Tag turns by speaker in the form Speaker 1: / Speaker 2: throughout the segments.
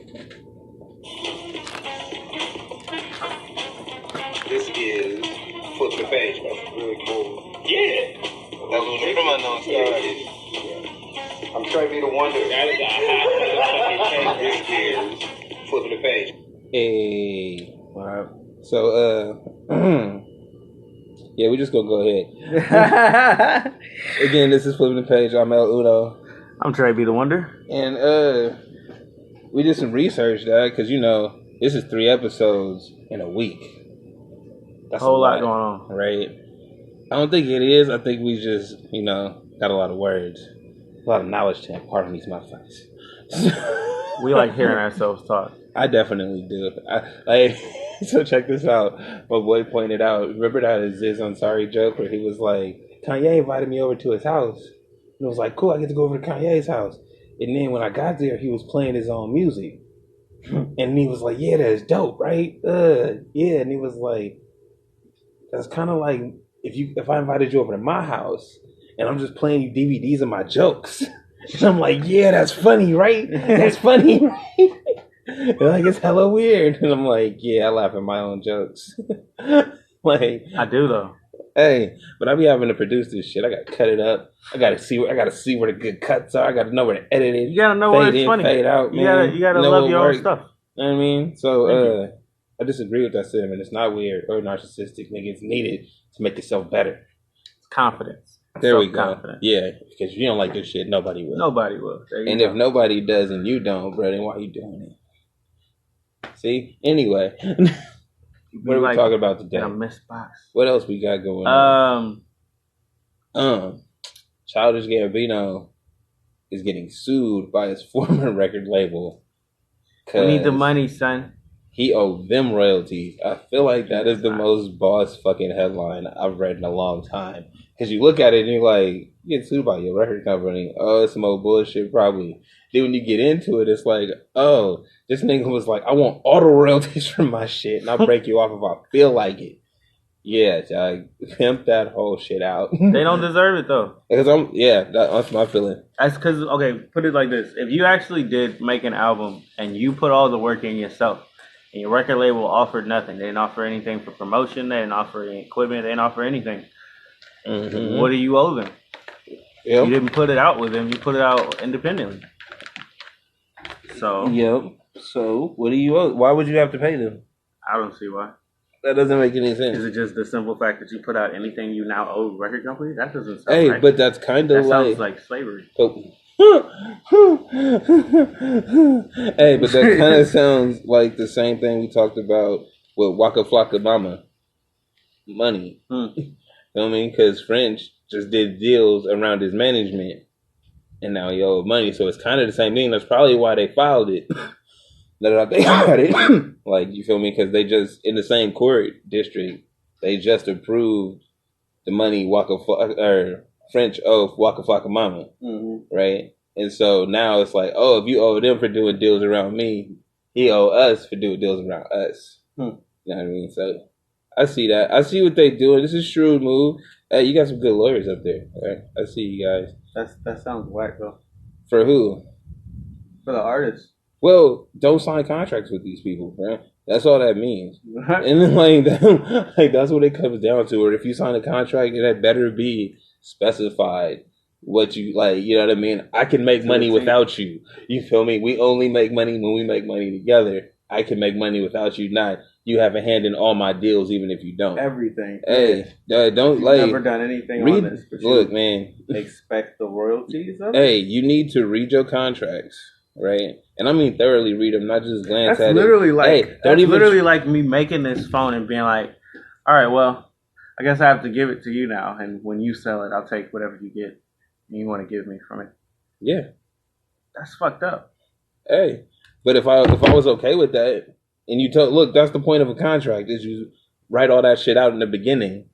Speaker 1: This is Flip the Page. That's really cool. Yeah. That's what everyone knows started. I'm trying to be the wonder. This is Flip the Page.
Speaker 2: Hey.
Speaker 3: Wow.
Speaker 2: So, yeah, we just gonna go ahead. Again, this is Flipping the Page. I'm El Uno.
Speaker 3: I'm Trey B. the Wonder.
Speaker 2: And, we did some research, Dad, because, you know, this is 3 episodes in a week. That's
Speaker 3: a whole lot going on.
Speaker 2: Right? I don't think it is. I think we just, you know, got a lot of words. A lot of knowledge to impart on these motherfuckers.
Speaker 3: We like hearing ourselves talk.
Speaker 2: I definitely do. So check this out. My boy pointed out, remember that Aziz Ansari joke where he was like, Kanye invited me over to his house. And it was like, cool, I get to go over to Kanye's house. And then when I got there, he was playing his own music. And he was like, yeah, that's dope, right? Yeah. And he was like, that's kind of like if I invited you over to my house and I'm just playing you DVDs of my jokes. And I'm like, yeah, that's funny, right? That's funny, right? And like, it's hella weird. And I'm like, yeah, I laugh at my own jokes. Like,
Speaker 3: I do though.
Speaker 2: Hey, but I be having to produce this shit. I gotta cut it up. I gotta see where the good cuts are. I gotta know where to edit it.
Speaker 3: You gotta know where it's funny.
Speaker 2: Fade out, man.
Speaker 3: You gotta love your own stuff.
Speaker 2: You know what I mean? So I disagree with that sentiment. It's not weird or narcissistic. Nigga, it's needed to make yourself better.
Speaker 3: It's confidence.
Speaker 2: There we go. Yeah, because if you don't like this shit, nobody will.
Speaker 3: Nobody will.
Speaker 2: And if nobody does and you don't, bro, then why are you doing it? See? Anyway. What are we talking about today?
Speaker 3: In a missed box.
Speaker 2: What else we got going on? Childish Gambino is getting sued by his former record label.
Speaker 3: We need the money, son.
Speaker 2: He owed them royalties. I feel like that is the most boss fucking headline I've read in a long time. Because you look at it and you're like, you get sued by your record company. Oh, it's some old bullshit, probably. Then when you get into it, it's like, oh, this nigga was like, I want all the royalties from my shit, and I'll break you off if I feel like it. Yeah, I pimp that whole shit out.
Speaker 3: They don't deserve it though.
Speaker 2: Because that's my feeling.
Speaker 3: That's because, okay, put it like this: if you actually did make an album and you put all the work in yourself, and your record label offered nothing, they didn't offer anything for promotion, they didn't offer any equipment, they didn't offer anything. Mm-hmm. What do you owe them? Yep. You didn't put it out with them; you put it out independently. So.
Speaker 2: Yep. So, what do you owe? Why would you have to pay them?
Speaker 3: I don't see why.
Speaker 2: That doesn't make any sense.
Speaker 3: Is it just the simple fact that you put out anything you now owe record companies? That doesn't sound right.
Speaker 2: Hey, but that's kind of like...
Speaker 3: sounds like slavery.
Speaker 2: Hey, but that kind of sounds like the same thing we talked about with Waka Flocka Mama. Money. You know what I mean? Because French just did deals around his management, and now he owed money. So it's kind of the same thing. That's probably why they filed it. Now that I think about it, like, you feel me? Because they just, in the same court district, they just approved the money French owe Waka Flocka Mama, right? And so now it's like, oh, if you owe them for doing deals around me, he owe us for doing deals around us. You know what I mean? So I see that. I see what they doing. This is a shrewd move. Hey, you got some good lawyers up there. Right? I see you guys.
Speaker 3: That sounds whack though.
Speaker 2: For who?
Speaker 3: For the artists.
Speaker 2: Well, don't sign contracts with these people, man. That's all that means. And then, like that's what it comes down to. Or if you sign a contract, that better be specified what you like. You know what I mean? I can make money without you. You feel me? We only make money when we make money together. I can make money without you. Not you have a hand in all my deals, even if you don't.
Speaker 3: Everything.
Speaker 2: Hey, don't
Speaker 3: You've
Speaker 2: like.
Speaker 3: Never done anything on this. But
Speaker 2: look, man.
Speaker 3: Expect the royalties of it?
Speaker 2: Hey, you need to read your contracts. Right, and I mean thoroughly read them, not just glance at it.
Speaker 3: That's literally like me making this phone and being like, "All right, well, I guess I have to give it to you now, and when you sell it, I'll take whatever you get, and you want to give me from it."
Speaker 2: Yeah,
Speaker 3: that's fucked up.
Speaker 2: Hey, but if I was okay with that, and you look, that's the point of a contract is you write all that shit out in the beginning,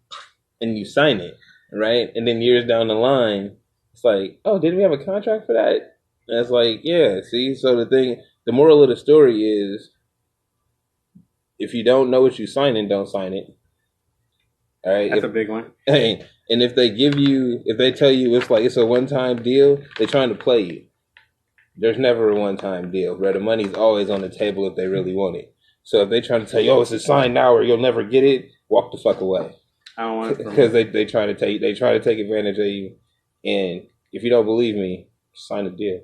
Speaker 2: and you sign it, right, and then years down the line, it's like, oh, didn't we have a contract for that? And it's like, yeah, see? So the moral of the story is, if you don't know what you're signing, don't sign it. All right?
Speaker 3: That's a big one.
Speaker 2: Hey, and if they tell you it's a one-time deal, they're trying to play you. You know what I mean? So, There's never a one-time deal, bro. The money's always on the table if they really want it. So if they try to tell you, oh, it's a sign now or you'll never get it, walk the fuck away.
Speaker 3: I don't want it
Speaker 2: because they try to take advantage of you. And if you don't believe me, sign a deal.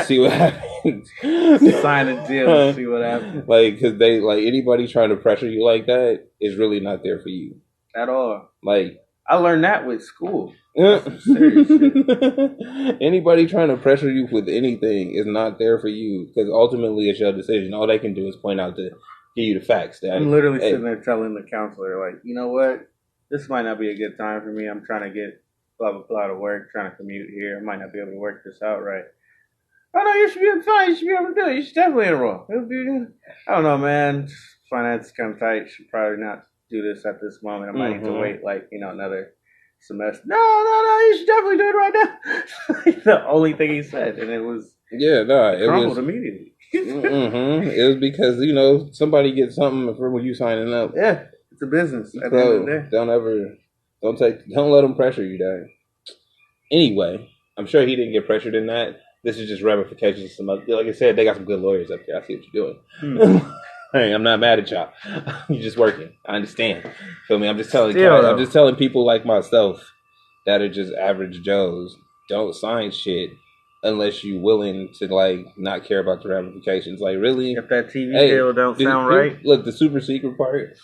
Speaker 2: See what happens.
Speaker 3: Sign a deal and see what happens.
Speaker 2: Like, because they like anybody trying to pressure you like that is really not there for you
Speaker 3: at all.
Speaker 2: Like,
Speaker 3: I learned that with school.
Speaker 2: Anybody trying to pressure you with anything is not there for you because ultimately it's your decision. All they can do is point out to give you the facts. That,
Speaker 3: I'm literally sitting there telling the counselor, like, you know what? This might not be a good time for me. I'm trying to get blah, blah, blah to work, trying to commute here. I might not be able to work this out right. Oh, no, you should be fine. You should be able to do it. You should definitely enroll. I don't know, man. Finance is kind of tight. Should probably not do this at this moment. I might need to wait, like, another semester. No, you should definitely do it right now. The only thing he said, and it was it crumbled immediately.
Speaker 2: It was because somebody gets something from you signing up.
Speaker 3: Yeah, it's a business. At the end of the day,
Speaker 2: don't let them pressure you, Dad. Anyway, I'm sure he didn't get pressured in that. This is just ramifications of some other. Like I said, they got some good lawyers up there. I see what you're doing. Hey, I'm not mad at y'all. You're just working. I understand. Feel me? I'm just telling people like myself that are just average Joes, don't sign shit unless you're willing to like not care about the ramifications. Like, really?
Speaker 3: If that TV deal don't sound right.
Speaker 2: Look, the super secret part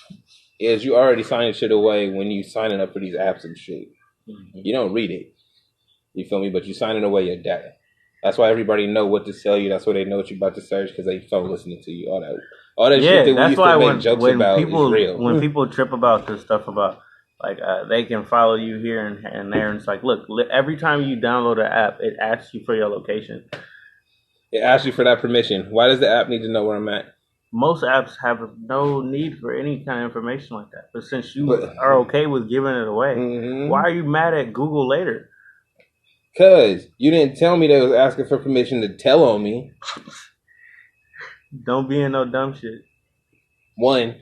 Speaker 2: is you already signing shit away when you signing up for these apps and shit. Mm-hmm. You don't read it. You feel me? But you signing away your data. That's why everybody know what to sell you. That's why they know what you're about to search because they phone listening to you. All that shit that we used to make jokes about is real.
Speaker 3: When people trip about this stuff about like they can follow you here and there, and it's like, look, every time you download an app, it asks you for your location.
Speaker 2: It asks you for that permission. Why does the app need to know where I'm at?
Speaker 3: Most apps have no need for any kind of information like that. But since you are okay with giving it away, why are you mad at Google later?
Speaker 2: Because you didn't tell me they was asking for permission to tell on me.
Speaker 3: Don't be in no dumb shit.
Speaker 2: One.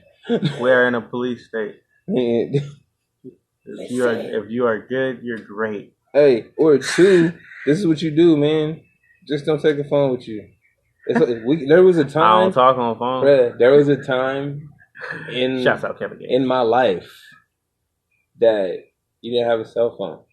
Speaker 3: We're in a police state. If you are good, you're great.
Speaker 2: Hey, or two, this is what you do, man. Just don't take the phone with you. There was a time.
Speaker 3: I don't talk on the phone.
Speaker 2: Bruh, there was a time
Speaker 3: Shouts out Kevin Gates.
Speaker 2: in my life that you didn't have a cell phone.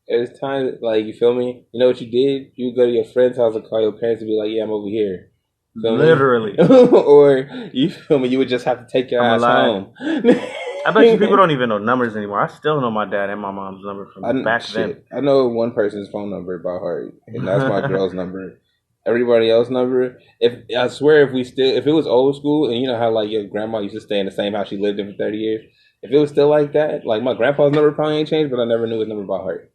Speaker 2: There's times, like, you feel me? You know what you did? You would go to your friend's house and call your parents and be like, yeah, I'm over here.
Speaker 3: Literally.
Speaker 2: Or, you feel me? You would just have to take your ass home.
Speaker 3: I bet you people don't even know numbers anymore. I still know my dad and my mom's number from back then.
Speaker 2: I know one person's phone number by heart, and that's my girl's number. Everybody else's number. I swear, if it was old school, and you know how like your grandma used to stay in the same house she lived in for 30 years, if it was still like that, like my grandpa's number probably ain't changed, but I never knew his number by heart.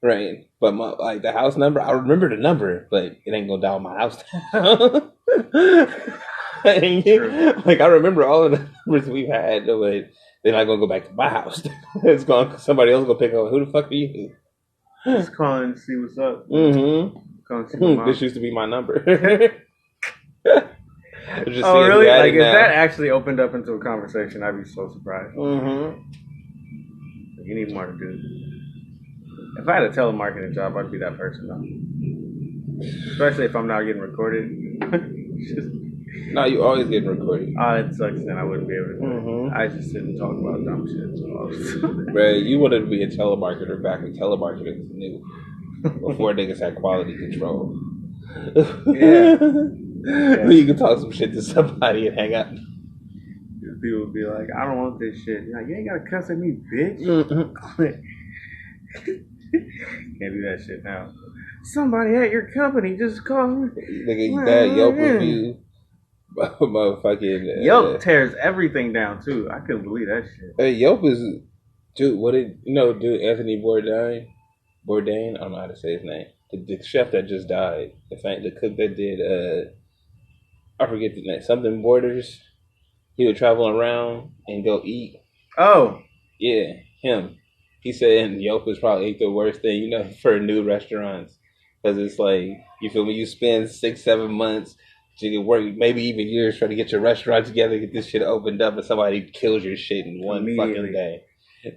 Speaker 2: Right, but the house number, I remember the number, but it ain't gonna dial my house down. Like, I remember all of the numbers we've had, but they're not gonna go back to my house. It's going somebody else gonna pick up. Who the fuck are you?
Speaker 3: Just calling to see what's up.
Speaker 2: This used to be my number.
Speaker 3: Oh, really? Like, if that actually opened up into a conversation, I'd be so surprised. You need more to do. If I had a telemarketing job, I'd be that person, though. Especially if I'm not getting recorded.
Speaker 2: No, you always getting recorded.
Speaker 3: Oh, it sucks. Then I wouldn't be able to do it. I just sit and talk about dumb shit. So.
Speaker 2: Right, you wanted to be a telemarketer back when telemarketing was new. Before niggas had quality control. Yeah. You can talk some shit to somebody and hang up.
Speaker 3: People would be like, I don't want this shit. You're like, you ain't gotta cuss at me, bitch. Can't do that shit now. Somebody at your company just called me.
Speaker 2: Nigga, that Yelp review. Motherfucking
Speaker 3: Yelp tears everything down too. I couldn't believe that shit.
Speaker 2: Hey, Yelp is dude Anthony Bourdain? I don't know how to say his name. The chef that just died. The cook that did I forget the name. Something Borders. He would travel around and go eat.
Speaker 3: Oh.
Speaker 2: Yeah, him. He said Yelp is probably the worst thing, for new restaurants. Because it's like, you feel me? You spend 6-7 months, you can work maybe even years trying to get your restaurant together, get this shit opened up, and somebody kills your shit in one fucking day.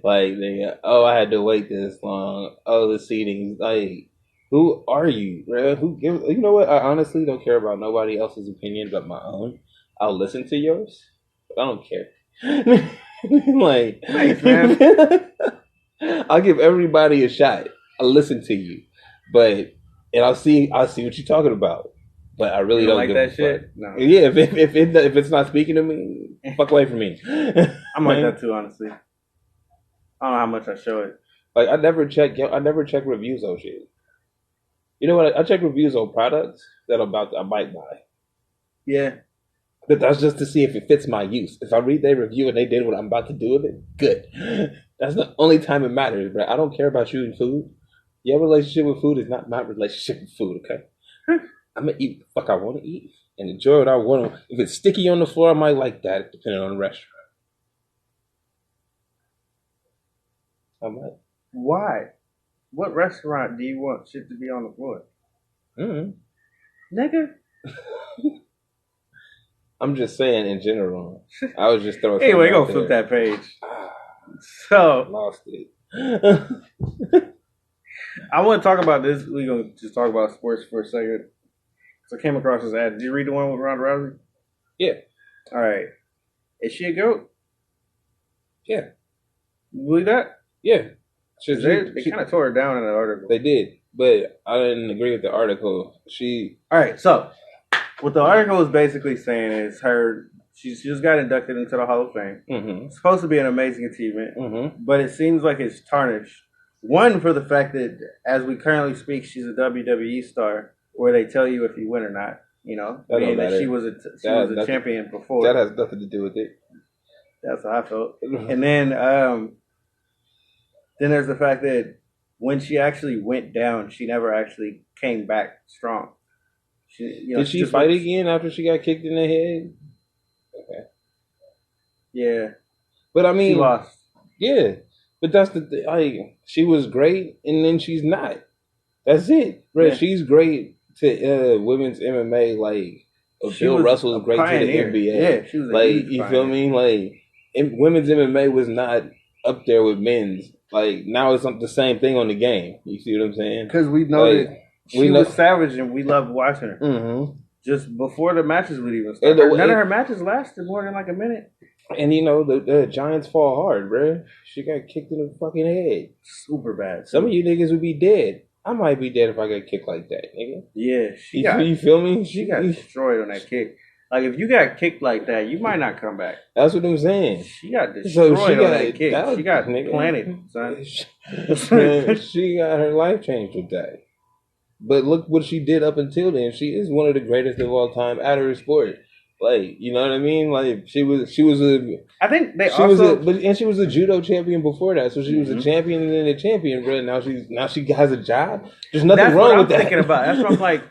Speaker 2: Like, I had to wait this long. Oh, the seating, like, Who are you, bro? You know what? I honestly don't care about nobody else's opinion but my own. I'll listen to yours, but I don't care. Like,
Speaker 3: thanks, man.
Speaker 2: I'll give everybody a shot. I'll listen to you, and I'll see what you're talking about. But I really don't
Speaker 3: like
Speaker 2: give
Speaker 3: that
Speaker 2: a
Speaker 3: shit.
Speaker 2: fuck.
Speaker 3: No.
Speaker 2: Yeah, if it's not speaking to me, fuck away from me.
Speaker 3: I'm like that too, honestly. I don't know how much I show it.
Speaker 2: Like I never check reviews on shit. You know what? I check reviews on products that I might buy.
Speaker 3: Yeah.
Speaker 2: But that's just to see if it fits my use. If I read their review and they did what I'm about to do with it, good. That's the only time it matters, bro. I don't care about you and food. Your relationship with food is not my relationship with food, okay? I'm going to eat what the fuck I want to eat and enjoy what I want to. If it's sticky on the floor, I might like that, depending on the restaurant. I might.
Speaker 3: Why? What restaurant do you want shit to be on the floor? Nigga.
Speaker 2: I'm just saying in general. I was just throwing.
Speaker 3: Anyway, go flip that page. So
Speaker 2: lost it.
Speaker 3: I want to talk about this. We're gonna just talk about sports for a second. So I came across this ad. Did you read the one with Ronda Rousey?
Speaker 2: Yeah.
Speaker 3: All right. Is she a goat?
Speaker 2: Yeah.
Speaker 3: You believe that?
Speaker 2: Yeah.
Speaker 3: They kind of tore her down in an article.
Speaker 2: They did, but I didn't agree with the article.
Speaker 3: All right. So what the article is basically saying is she just got inducted into the Hall of Fame.
Speaker 2: Mm-hmm.
Speaker 3: It's supposed to be an amazing achievement, but it seems like it's tarnished. One, for the fact that as we currently speak, she's a WWE star, where they tell you if you win or not. You know, meaning that she was a champion before.
Speaker 2: That has nothing to do with it.
Speaker 3: That's how I felt. And then there's the fact that when she actually went down, she never actually came back strong.
Speaker 2: Did she fight again after she got kicked in the head? Okay.
Speaker 3: Yeah.
Speaker 2: But I mean,
Speaker 3: she lost.
Speaker 2: Yeah. But that's the thing. Like, she was great, and then she's not. That's it. Bro, yeah. She's great to women's MMA. Like, Bill Russell is great pioneer. To the NBA.
Speaker 3: Yeah, she was
Speaker 2: you feel me? Like, women's MMA was not up there with men's. Like, now it's the same thing on the game. You see what I'm saying?
Speaker 3: Because we know that she was savage, and we loved watching her.
Speaker 2: Mm-hmm.
Speaker 3: Just before the matches would even start. None of her matches lasted more than like a minute.
Speaker 2: And you know, the Giants fall hard, bro. She got kicked in the fucking head.
Speaker 3: Super bad.
Speaker 2: Some of you niggas would be dead. I might be dead if I got kicked like that, nigga.
Speaker 3: Yeah.
Speaker 2: You feel me?
Speaker 3: She got destroyed on that kick. Like, if you got kicked like that, you might not come back.
Speaker 2: That's what I'm saying.
Speaker 3: She got destroyed on that kick. She got planted, son.
Speaker 2: She got her life changed with that. But look what she did up until then. She is one of the greatest of all time at her sport. Like, you know what I mean? Like, she was a.
Speaker 3: I think
Speaker 2: she was a judo champion before that. So she was a champion and then a champion, bro. Now she has a job. There's nothing wrong with that.
Speaker 3: That's what I'm thinking about. That's what I'm like.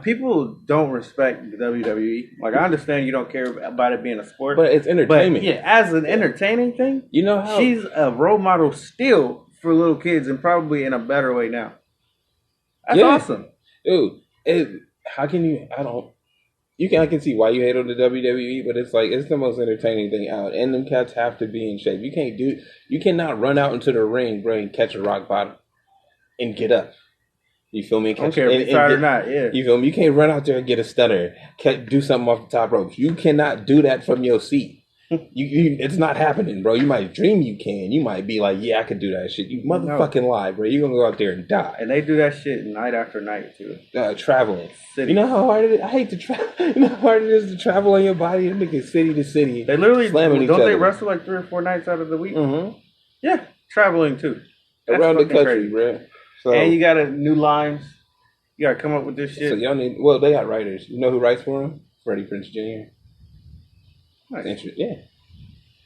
Speaker 3: People don't respect the WWE. Like, I understand you don't care about it being a sport,
Speaker 2: but it's entertainment.
Speaker 3: But yeah, as an entertaining thing,
Speaker 2: you know how
Speaker 3: she's a role model still for little kids, and probably in a better way now. That's awesome,
Speaker 2: dude. How can you? I can see why you hate on the WWE, but it's like it's the most entertaining thing out. And them cats have to be in shape. You cannot run out into the ring, bro, and catch a rock bottom and get up. You feel me?
Speaker 3: I don't care if you're tired or not. Yeah.
Speaker 2: You feel me? You can't run out there and get a stutter. Do something off the top ropes. You cannot do that from your seat. It's not happening, bro. You might dream you can. You might be like, yeah, I could do that shit. You motherfucking lie, bro. You're gonna go out there and die.
Speaker 3: And they do that shit night after night too.
Speaker 2: Traveling.
Speaker 3: City.
Speaker 2: You know how hard it is? I hate to travel. You know how hard it is to travel on your body and make it city to city.
Speaker 3: They literally
Speaker 2: slamming each other.
Speaker 3: Don't they wrestle like 3 or 4 nights out of the week?
Speaker 2: Mm-hmm.
Speaker 3: Yeah, traveling too. That's
Speaker 2: around the country,
Speaker 3: crazy.
Speaker 2: Bro. So,
Speaker 3: and you got new lines. You got to come up with this shit.
Speaker 2: So y'all need. Well, they got writers. You know who writes for them? Freddie Prinze Jr.
Speaker 3: Nice.
Speaker 2: Yeah.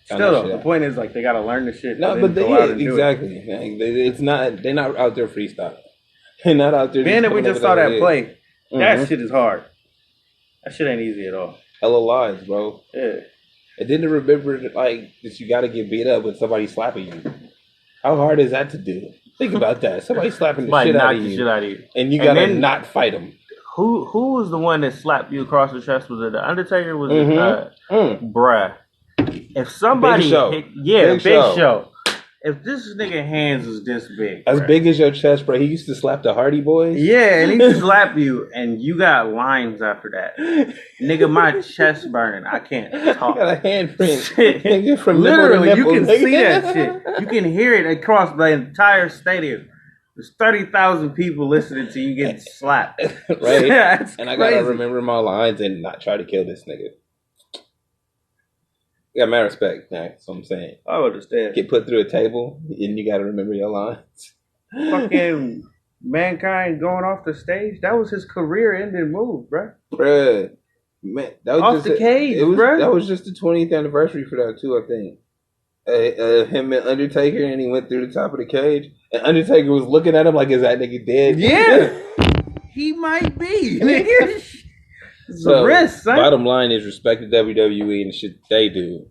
Speaker 3: Still though, the point is like they got to learn the shit.
Speaker 2: No, but exactly. It's not. They're not out there freestyling. They're not out there.
Speaker 3: Man, that we just saw that play. That shit is hard. That shit ain't easy at all.
Speaker 2: Hella lies, bro.
Speaker 3: Yeah.
Speaker 2: And then to remember that you got to get beat up with somebody slapping you. How hard is that to do? Think about that. Somebody slapping the shit out of you, and you gotta not fight them.
Speaker 3: Who was the one that slapped you across the chest? Was it the Undertaker? Was it bruh? If somebody,
Speaker 2: Big Show.
Speaker 3: Big Show. if this nigga hands was this big,
Speaker 2: as big as your chest, bro, he used to slap the Hardy Boys.
Speaker 3: Yeah, and he slap you, and you got lines after that. Nigga, my chest burning. I can't talk.
Speaker 2: I got a handprint.
Speaker 3: Nigga, from literally, nipple, you can see that shit. You can hear it across the entire stadium. There's 30,000 people listening to you getting slapped.
Speaker 2: Right?
Speaker 3: Yeah,
Speaker 2: and I gotta remember my lines and not try to kill this nigga. You got mad respect, man. That's what I'm saying.
Speaker 3: I understand.
Speaker 2: Get put through a table and you gotta remember your lines.
Speaker 3: Fucking Mankind going off the stage, that was his career-ending move, bro.
Speaker 2: Bruh. Man, that was
Speaker 3: off
Speaker 2: just
Speaker 3: the cage, bro.
Speaker 2: That was just the 20th anniversary for that too, I think. Him and Undertaker, and he went through the top of the cage, and Undertaker was looking at him like, "Is that nigga dead?"
Speaker 3: Yeah, he might be.
Speaker 2: So,
Speaker 3: risk, son.
Speaker 2: Bottom line is respect to WWE and the shit they do.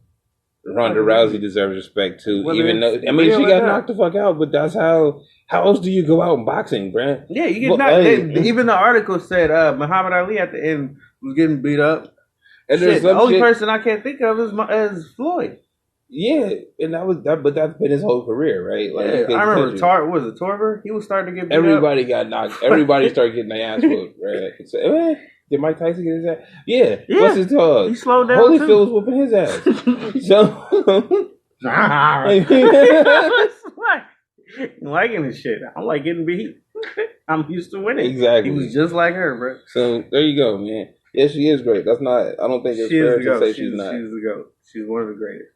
Speaker 2: Ronda Rousey deserves respect too, even though she got knocked the fuck out. But that's how else do you go out in boxing, bruh?
Speaker 3: Yeah, you get knocked. Even the article said Muhammad Ali at the end was getting beat up. And the only person I can't think of is Floyd.
Speaker 2: Yeah, and that was that, but that's been his whole career, right? Like,
Speaker 3: yeah, I remember Tarver? He was starting to get beat
Speaker 2: Everybody got knocked. Everybody started getting their ass whooped, right? So, did Mike Tyson get his ass? Yeah. What's his dog?
Speaker 3: He slowed down.
Speaker 2: Holyfield was whooping his ass. So,
Speaker 3: liking this shit. I don't like getting beat. I'm used to winning.
Speaker 2: Exactly.
Speaker 3: He was just like her, bro.
Speaker 2: So there you go, man. Yeah, she is great. That's not. I don't think it's fair to say she's not.
Speaker 3: She's the GOAT. She's one of the greatest.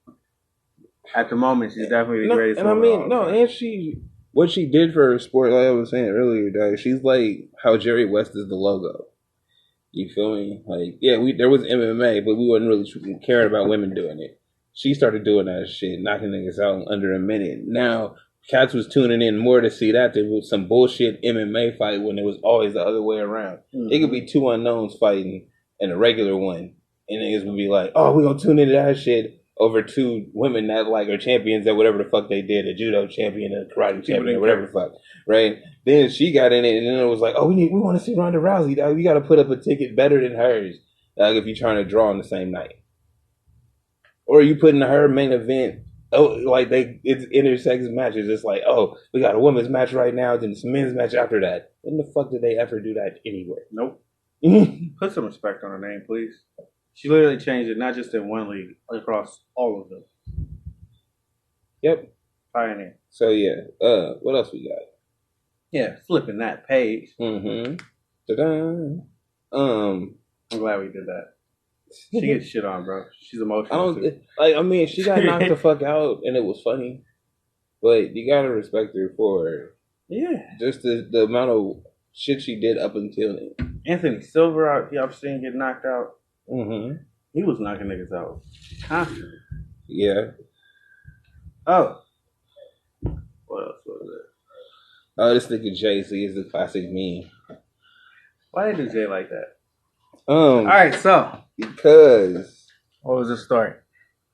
Speaker 3: At the moment, she's definitely the greatest.
Speaker 2: And I mean, and what she did for her sport, like I was saying earlier, dog, she's like how Jerry West is the logo. You feel me? Like, yeah, there was MMA, but we wasn't really caring about women doing it. She started doing that shit, knocking niggas out in under a minute. Now, cats was tuning in more to see that than some bullshit MMA fight when it was always the other way around. Mm-hmm. It could be two unknowns fighting and a regular one, and niggas would be like, "Oh, we gonna tune into that shit." Over two women that like are champions at whatever the fuck they did, a judo champion, a karate champion, or whatever the fuck, right? Then she got in it, and then it was like, oh, we want to see Ronda Rousey, dog. We got to put up a ticket better than hers, dog, if you're trying to draw on the same night. Or you putting her main event, like it's intersex matches. It's like, oh, we got a women's match right now, then it's a men's match after that. When the fuck did they ever do that anywhere?
Speaker 3: Nope. Put some respect on her name, please. She literally changed it, not just in one league, across all of them.
Speaker 2: Yep.
Speaker 3: Pioneer.
Speaker 2: So, yeah. What else we got?
Speaker 3: Yeah, flipping that page.
Speaker 2: Mm-hmm. Ta-da.
Speaker 3: I'm glad we did that. She gets shit on, bro. She's emotional, too.
Speaker 2: She got knocked the fuck out, and it was funny. But you gotta respect her for just the amount of shit she did up until then.
Speaker 3: Anthony Silver, I've seen get knocked out.
Speaker 2: Mm-hmm.
Speaker 3: He was knocking niggas out constantly.
Speaker 2: Yeah.
Speaker 3: Oh. What else was it?
Speaker 2: Oh, this nigga Jay-Z is the classic meme.
Speaker 3: Why did Jay like that?
Speaker 2: All
Speaker 3: right, so
Speaker 2: because
Speaker 3: what was the story?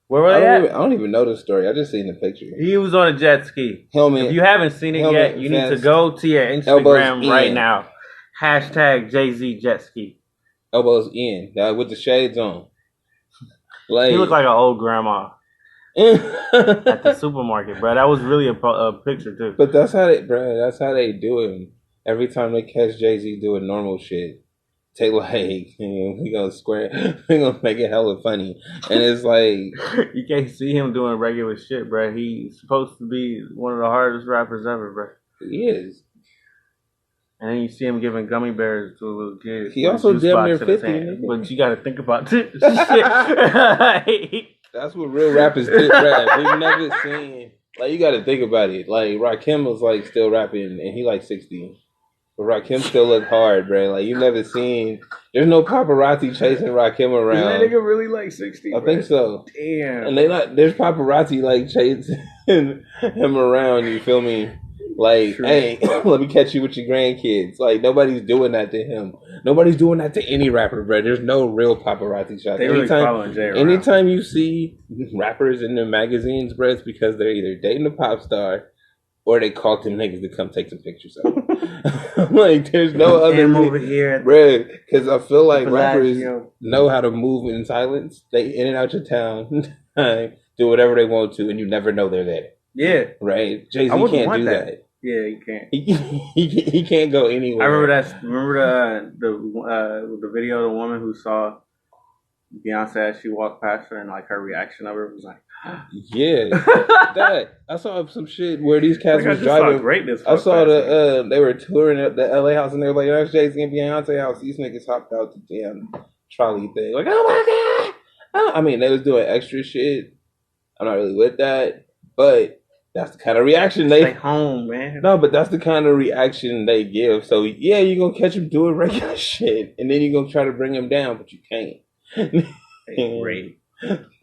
Speaker 3: Where were they at?
Speaker 2: I don't even know the story. I just seen the picture.
Speaker 3: He was on a jet ski.
Speaker 2: Helmet.
Speaker 3: If you haven't seen it yet, you need to go to your Instagram right now. Hashtag Jay-Z jet ski.
Speaker 2: Elbows in, with the shades on. Like,
Speaker 3: he looked like an old grandma at the supermarket, bro. That was really a picture too.
Speaker 2: But that's how they do it. Every time they catch Jay-Z doing normal shit, they like, we gonna make it hella funny. And it's like
Speaker 3: you can't see him doing regular shit, bro. He's supposed to be one of the hardest rappers ever, bro.
Speaker 2: He is.
Speaker 3: And then you see him giving gummy bears to a little kid.
Speaker 2: He also damn near 50.
Speaker 3: But you got to think about this shit.
Speaker 2: That's what real rappers do, rap. We've never seen. Like, you got to think about it. Like, Rakim was like still rapping, and he like 60. But Rakim still look hard, bro. Like, you've never seen. There's no paparazzi chasing Rakim around.
Speaker 3: Is that nigga really like 60?
Speaker 2: I think so.
Speaker 3: Damn.
Speaker 2: And there's paparazzi like chasing him around. You feel me? Like, true. Hey, let me catch you with your grandkids. Like, nobody's doing that to him. Nobody's doing that to any rapper, bro. There's no real paparazzi shots.
Speaker 3: They really following Jay around.
Speaker 2: Anytime you see rappers in their magazines, bro, it's because they're either dating a pop star or they called them niggas to come take some pictures of them. Like, there's no other
Speaker 3: over here,
Speaker 2: bro. Because I feel like rappers know how to move in silence. They in and out your town, do whatever they want to, and you never know they're there.
Speaker 3: Yeah.
Speaker 2: Right? Jay-Z can't do that.
Speaker 3: Yeah, he can't.
Speaker 2: He can't go anywhere.
Speaker 3: I remember that. Remember the video of the woman who saw Beyonce as she walked past her, and like her reaction of her was like,
Speaker 2: yeah, that I saw some shit where these cats was driving. I saw they were touring at the LA house, and they were like, "That's Jay-Z and Beyonce house." These niggas hopped out the damn trolley thing, like, "Oh my god!" I mean, they was doing extra shit. I'm not really with that, but that's the kind of reaction they
Speaker 3: stay home, man.
Speaker 2: No, but that's the kind of reaction they give. So yeah, you're gonna catch them doing regular shit, and then you're gonna try to bring them down, but you can't.
Speaker 3: Great.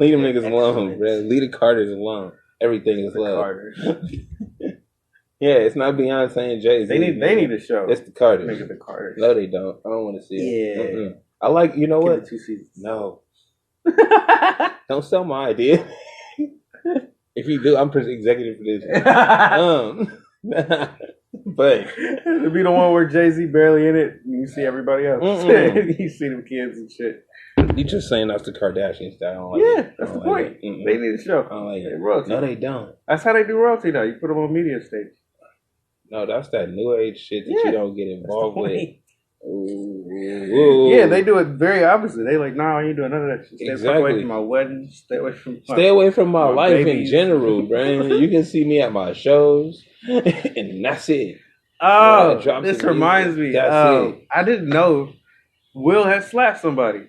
Speaker 2: Leave them niggas alone, bro. Leave the Carters alone. Everything is love.
Speaker 3: Carters.
Speaker 2: Yeah, it's not Beyonce and Jay-Z.
Speaker 3: They need a show.
Speaker 2: It's the Carters.
Speaker 3: Make it the Carters.
Speaker 2: No, they don't. I don't want to see it.
Speaker 3: Yeah.
Speaker 2: I like. You know
Speaker 3: Give
Speaker 2: what?
Speaker 3: it 2 seasons.
Speaker 2: No. Don't sell my idea. If you do, I'm executive producer. But
Speaker 3: it'd be the one where Jay-Z barely in it, and you see everybody else. You see them kids and shit.
Speaker 2: You just saying that's the Kardashians that I don't like.
Speaker 3: Yeah, that's the point. They need a show.
Speaker 2: I don't like it.
Speaker 3: Royalty.
Speaker 2: No, they don't.
Speaker 3: That's how they do royalty now. You put them on media stage.
Speaker 2: No, that's that new age shit that you don't get involved with.
Speaker 3: Ooh. Yeah, they do it very opposite. They like, nah, I ain't doing none of that shit. Stay away from my wedding. Stay away from my
Speaker 2: life
Speaker 3: babies.
Speaker 2: in general, bro. You can see me at my shows, and that's it.
Speaker 3: Oh, this reminds me. I didn't know Will had slapped somebody.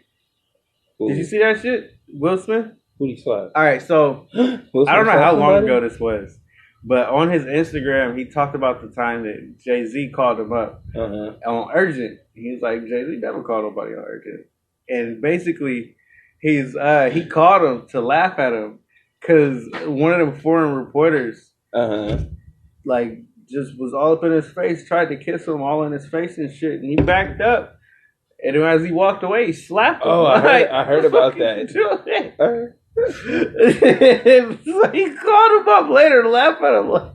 Speaker 3: Ooh. Did you see that shit? Will Smith?
Speaker 2: Who did he slap?
Speaker 3: All right, so I don't know how long ago this was, but on his Instagram, he talked about the time that Jay-Z called him up on Urgent. He was like, Jay-Z never called nobody on Urgent. And basically, he called him to laugh at him because one of them foreign reporters like just was all up in his face, tried to kiss him all in his face and shit, and he backed up. And as he walked away, he slapped him.
Speaker 2: Oh, I heard about that.
Speaker 3: So he called him up later to laugh at him. Like,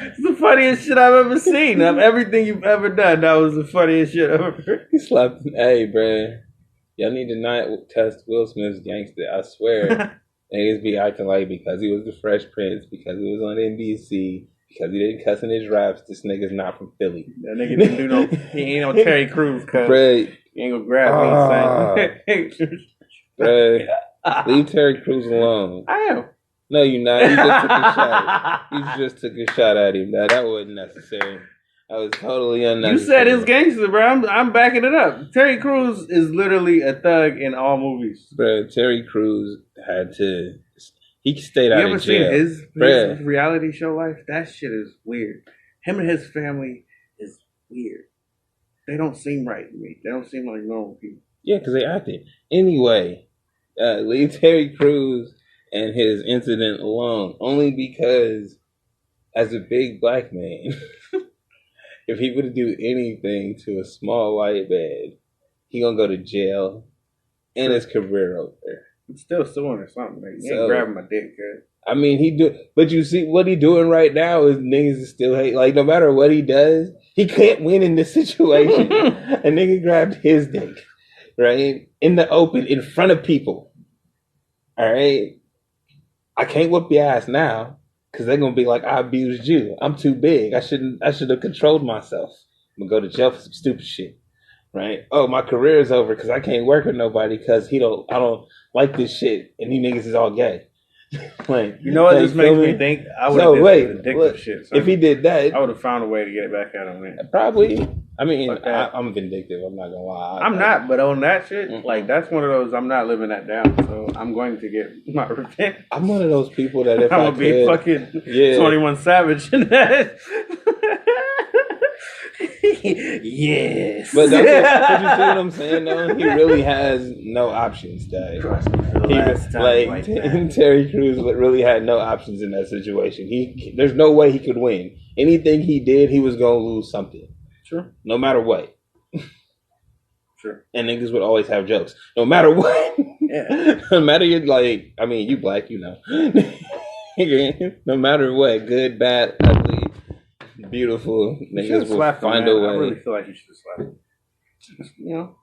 Speaker 3: it's the funniest shit I've ever seen. Of everything you've ever done, that was the funniest shit I've ever heard.
Speaker 2: He slapped him. Hey, bro. Y'all need to not test Will Smith's gangster. I swear. Niggas be acting like because he was the Fresh Prince, because he was on NBC, because he didn't cuss in his raps, this nigga's not from Philly.
Speaker 3: That nigga didn't do no, he ain't no Terry Crews, cuz. He ain't gonna grab me.
Speaker 2: Bruh, leave Terry Crews alone.
Speaker 3: I am.
Speaker 2: No, you're not. You just took a shot. You just took a shot at him. That wasn't necessary. That was totally unnecessary.
Speaker 3: You said it's gangster, bro. I'm backing it up. Terry Crews is literally a thug in all movies.
Speaker 2: Bro, Terry Crews had to... He stayed out of jail.
Speaker 3: You ever seen his reality show life? That shit is weird. Him and his family is weird. They don't seem right to me. They don't seem like normal people.
Speaker 2: Yeah, because they acted. Anyway, leave Terry Crews and his incident alone. Only because, as a big black man, if he would do anything to a small white man, he gonna go to jail and his career over.
Speaker 3: I'm still suing or something. Like, he ain't grabbing my dick, cuz.
Speaker 2: I mean, but you see, what he doing right now is niggas still hate. Like, no matter what he does, he can't win in this situation. A nigga grabbed his dick, right? In the open, in front of people. All right? I can't whoop your ass now, because they're going to be like, I abused you. I'm too big. I should have controlled myself. I'm going to go to jail for some stupid shit. Right? Oh, my career is over because I can't work with nobody because I don't like this shit, and these niggas is all gay. Like,
Speaker 3: you know what this makes me think? I would have did addictive shit. So
Speaker 2: if he did that,
Speaker 3: I would have found a way to get it back at him. Man.
Speaker 2: Probably. I mean, I'm vindictive. I'm not gonna lie.
Speaker 3: I'm not, but on that shit, like that's one of those. I'm not living that down, so I'm going to get my revenge.
Speaker 2: I'm one of those people that if
Speaker 3: I'm gonna be fucking 21 Savage in that. Yes.
Speaker 2: But that's what you see what I'm saying though? He really has no options, Dad. Terry Crews really had no options in that situation. There's no way he could win. Anything he did, he was gonna lose something.
Speaker 3: Sure.
Speaker 2: No matter what.
Speaker 3: Sure.
Speaker 2: And niggas would always have jokes. No matter what.
Speaker 3: Yeah.
Speaker 2: No matter you you black, you know. No matter what, good, bad, ugly, beautiful, niggas will find a way.
Speaker 3: I really feel like you should have slapped him. You know,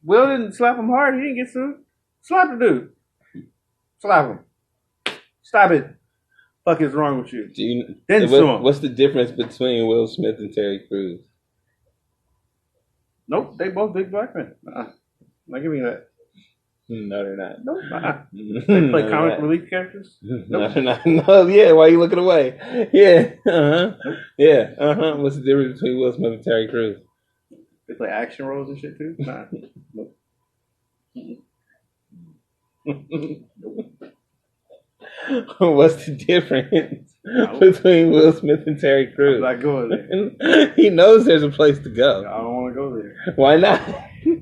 Speaker 3: Will didn't slap him hard. He didn't get sued. Slap the dude. Slap him. Stop it. Fuck is wrong with you?
Speaker 2: What's the difference between Will Smith and Terry Crews?
Speaker 3: Nope, they both big black men. Not give me that.
Speaker 2: No, they're not.
Speaker 3: Nope. They play comic relief characters.
Speaker 2: Nope. No, they're not. No, yeah. Why are you looking away? Yeah. Nope. Yeah. What's the difference between Will Smith and Terry Crews?
Speaker 3: They play action roles and shit too. Nah. Nope.
Speaker 2: What's the difference between Will Smith and Terry Crews?
Speaker 3: I'm not going there.
Speaker 2: He knows there's a place to go.
Speaker 3: I don't want to go there.
Speaker 2: Why not?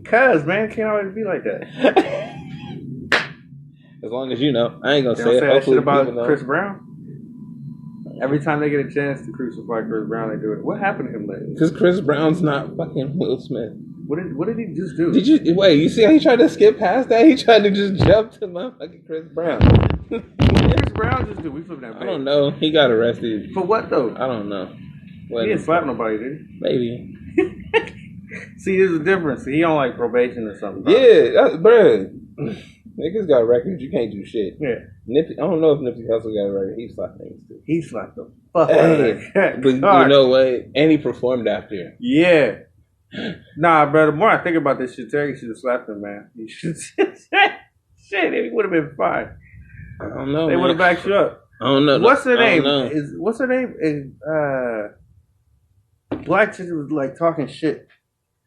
Speaker 3: Cause man, it can't always be like that.
Speaker 2: As long as you know, I ain't gonna
Speaker 3: say
Speaker 2: it.
Speaker 3: That shit about Chris Brown. Every time they get a chance to crucify Chris Brown, they do it. What happened to him lately?
Speaker 2: Because Chris Brown's not fucking Will Smith.
Speaker 3: What did he just do?
Speaker 2: Did you wait? You see how he tried to skip past that? He tried to just jump to motherfucking Chris Brown.
Speaker 3: Chris Brown just do? We flipping that.
Speaker 2: I don't know. He got arrested
Speaker 3: for what though?
Speaker 2: I don't know.
Speaker 3: He didn't slap nobody, did he?
Speaker 2: Maybe.
Speaker 3: See, there's a difference. He on like probation or something.
Speaker 2: Yeah, bruh. Niggas got records. You can't do shit.
Speaker 3: Yeah.
Speaker 2: I don't know if Nipsey Hussle got a record. He slapped things too.
Speaker 3: He slapped the fuck out of that.
Speaker 2: But you know what? And he performed after.
Speaker 3: Yeah. Nah, bro. The more I think about this shit, Terry should have slapped him, man. He should. Shit, it would have been fine.
Speaker 2: I don't know.
Speaker 3: They would have backed you up.
Speaker 2: I don't know.
Speaker 3: What's her name? What's her name? Black chick was like talking shit.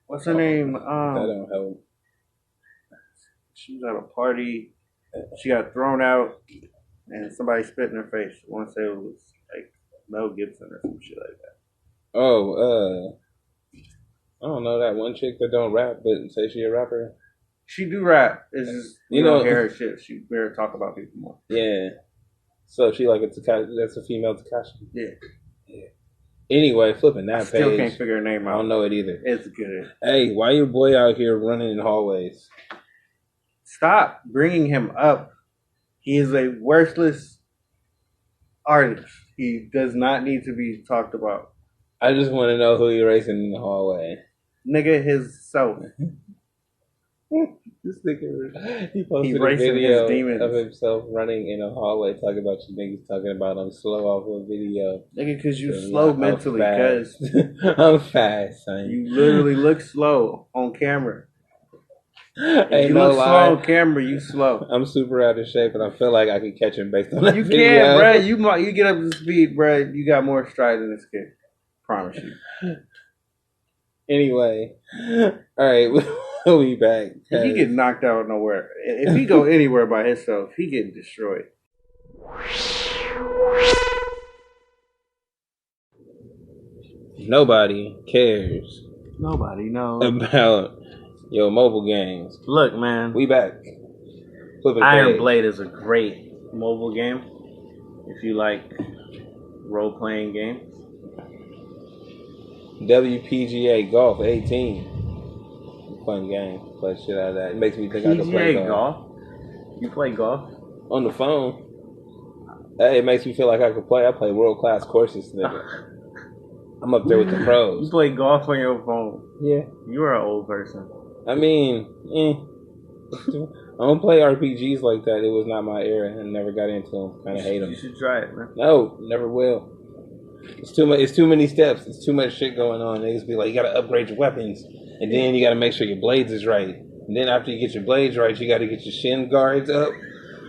Speaker 3: What's her name?
Speaker 2: That don't help.
Speaker 3: She was at a party. She got thrown out, and somebody spit in her face. I want to say it was like Mel Gibson or some shit like that.
Speaker 2: Oh, I don't know that one chick that don't rap but say she a rapper.
Speaker 3: She do rap. It's just you don't hear her shit. She better talk about people more.
Speaker 2: Yeah. So she like that's a female Tekashi.
Speaker 3: Yeah.
Speaker 2: Anyway, flipping that
Speaker 3: page. Still can't figure her name out.
Speaker 2: I don't know it either.
Speaker 3: It's good.
Speaker 2: Hey, why your boy out here running in hallways?
Speaker 3: Stop bringing him up. He is a worthless artist. He does not need to be talked about.
Speaker 2: I just want to know who you're racing in the hallway.
Speaker 3: Nigga, his self.
Speaker 2: This nigga, he posted a video of himself running in a hallway talking about you niggas talking about I'm slow off a video.
Speaker 3: Nigga, because you slow mentally, because
Speaker 2: I'm fast, son.
Speaker 3: You literally look slow on camera.
Speaker 2: Ain't
Speaker 3: you
Speaker 2: no
Speaker 3: look
Speaker 2: lie.
Speaker 3: slow on camera, you slow.
Speaker 2: I'm super out of shape, and I feel like I could catch him based on that
Speaker 3: you
Speaker 2: video.
Speaker 3: You can, bro. You get up to speed, bro. You got more stride than this kid. Promise you.
Speaker 2: Anyway, all right, we'll be back.
Speaker 3: If he get knocked out nowhere, if he go anywhere by himself, he getting destroyed.
Speaker 2: Nobody cares.
Speaker 3: Nobody knows
Speaker 2: about your mobile games.
Speaker 3: Look, man,
Speaker 2: we back.
Speaker 3: Iron Blade is a great mobile game if you like role-playing games.
Speaker 2: WPGA Golf 18. Fun game. Play shit out of that. It makes me think I can play golf.
Speaker 3: You play golf?
Speaker 2: On the phone. Hey, it makes me feel like I could play. I play world-class courses, nigga. I'm up there with the pros.
Speaker 3: You play golf on your phone?
Speaker 2: Yeah.
Speaker 3: You're an old person.
Speaker 2: I mean, I don't play RPGs like that. It was not my era. I never got into them. Kind of hate them.
Speaker 3: You should try it, man.
Speaker 2: No, never will. It's too much. It's too many steps. It's too much shit going on. They just be like, you got to upgrade your weapons, and then you got to make sure your blades is right. And then after you get your blades right, you got to get your shin guards up,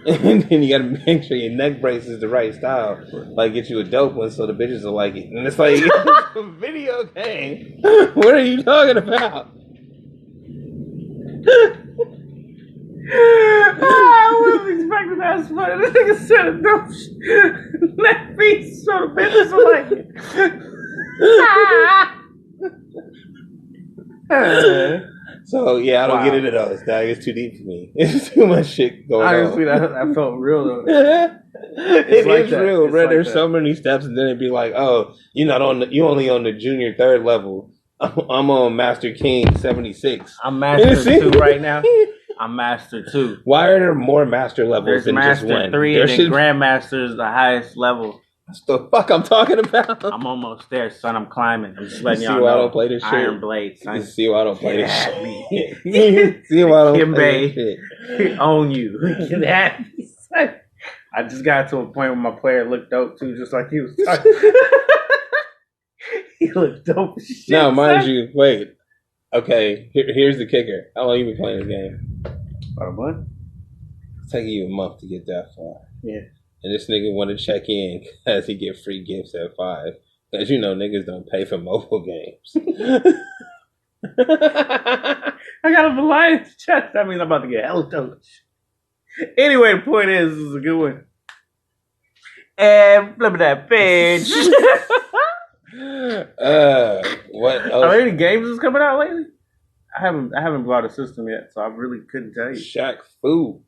Speaker 2: and then you got to make sure your neck brace is the right style. Like get you a dope one so the bitches will like it. And it's like it's a video game. What are you talking about?
Speaker 3: I wasn't expecting that spot. This nigga said a dope neck piece so the bitches will like it.
Speaker 2: So yeah, I don't get into those. Dog, it's too deep for me. It's too much shit going on.
Speaker 3: Honestly, that felt real though.
Speaker 2: It like is that. Real, bro. Like there's so many steps, and then it'd be like, oh, you're not on. You only on the junior 3rd level. I'm on Master King 76.
Speaker 3: I'm Master 2 right now. I'm Master 2.
Speaker 2: Why are there more Master levels
Speaker 3: There's
Speaker 2: than
Speaker 3: Master
Speaker 2: just one?
Speaker 3: 3 and then Grandmaster is the highest level.
Speaker 2: That's the fuck I'm talking about.
Speaker 3: I'm almost there, son. I'm climbing. I'm just letting y'all
Speaker 2: know.
Speaker 3: I
Speaker 2: don't play this shit.
Speaker 3: Iron Blade, son.
Speaker 2: You see why I don't play this shit. See why I don't play this shit.
Speaker 3: Own you. Get at me, son. I just got to a point where my player looked dope too, just like he was talking. He looked dope as shit.
Speaker 2: Now, mind you, wait. Okay, here's the kicker. How long you been playing the game?
Speaker 3: About a month.
Speaker 2: It's taking you a month to get that far.
Speaker 3: Yeah.
Speaker 2: And this nigga want to check in because he get free gifts at 5. As you know, niggas don't pay for mobile games.
Speaker 3: I got a Lion's chest. That means I'm about to get hella dope. Anyway, the point is, this is a good one. And flip that page.
Speaker 2: What else?
Speaker 3: Are there any games that's coming out lately? I haven't bought a system yet, so I really couldn't tell you.
Speaker 2: Shaq Fu.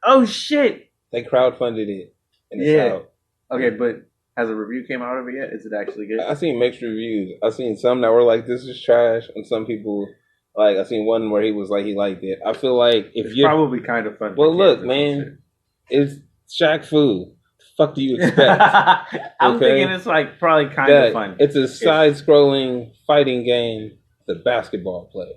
Speaker 3: Oh shit!
Speaker 2: They crowdfunded it. And it's out.
Speaker 3: Okay, but has a review came out of it yet? Is it actually good?
Speaker 2: I seen mixed reviews. I seen some that were like, "This is trash," and some people like. I seen one where he was like, he liked it. I feel like if you're
Speaker 3: probably kind of fun.
Speaker 2: Well, look, man, it's Shaq Fu. The fuck do you expect?
Speaker 3: I'm thinking it's like probably kind of fun.
Speaker 2: It's a side-scrolling fighting game with a basketball player.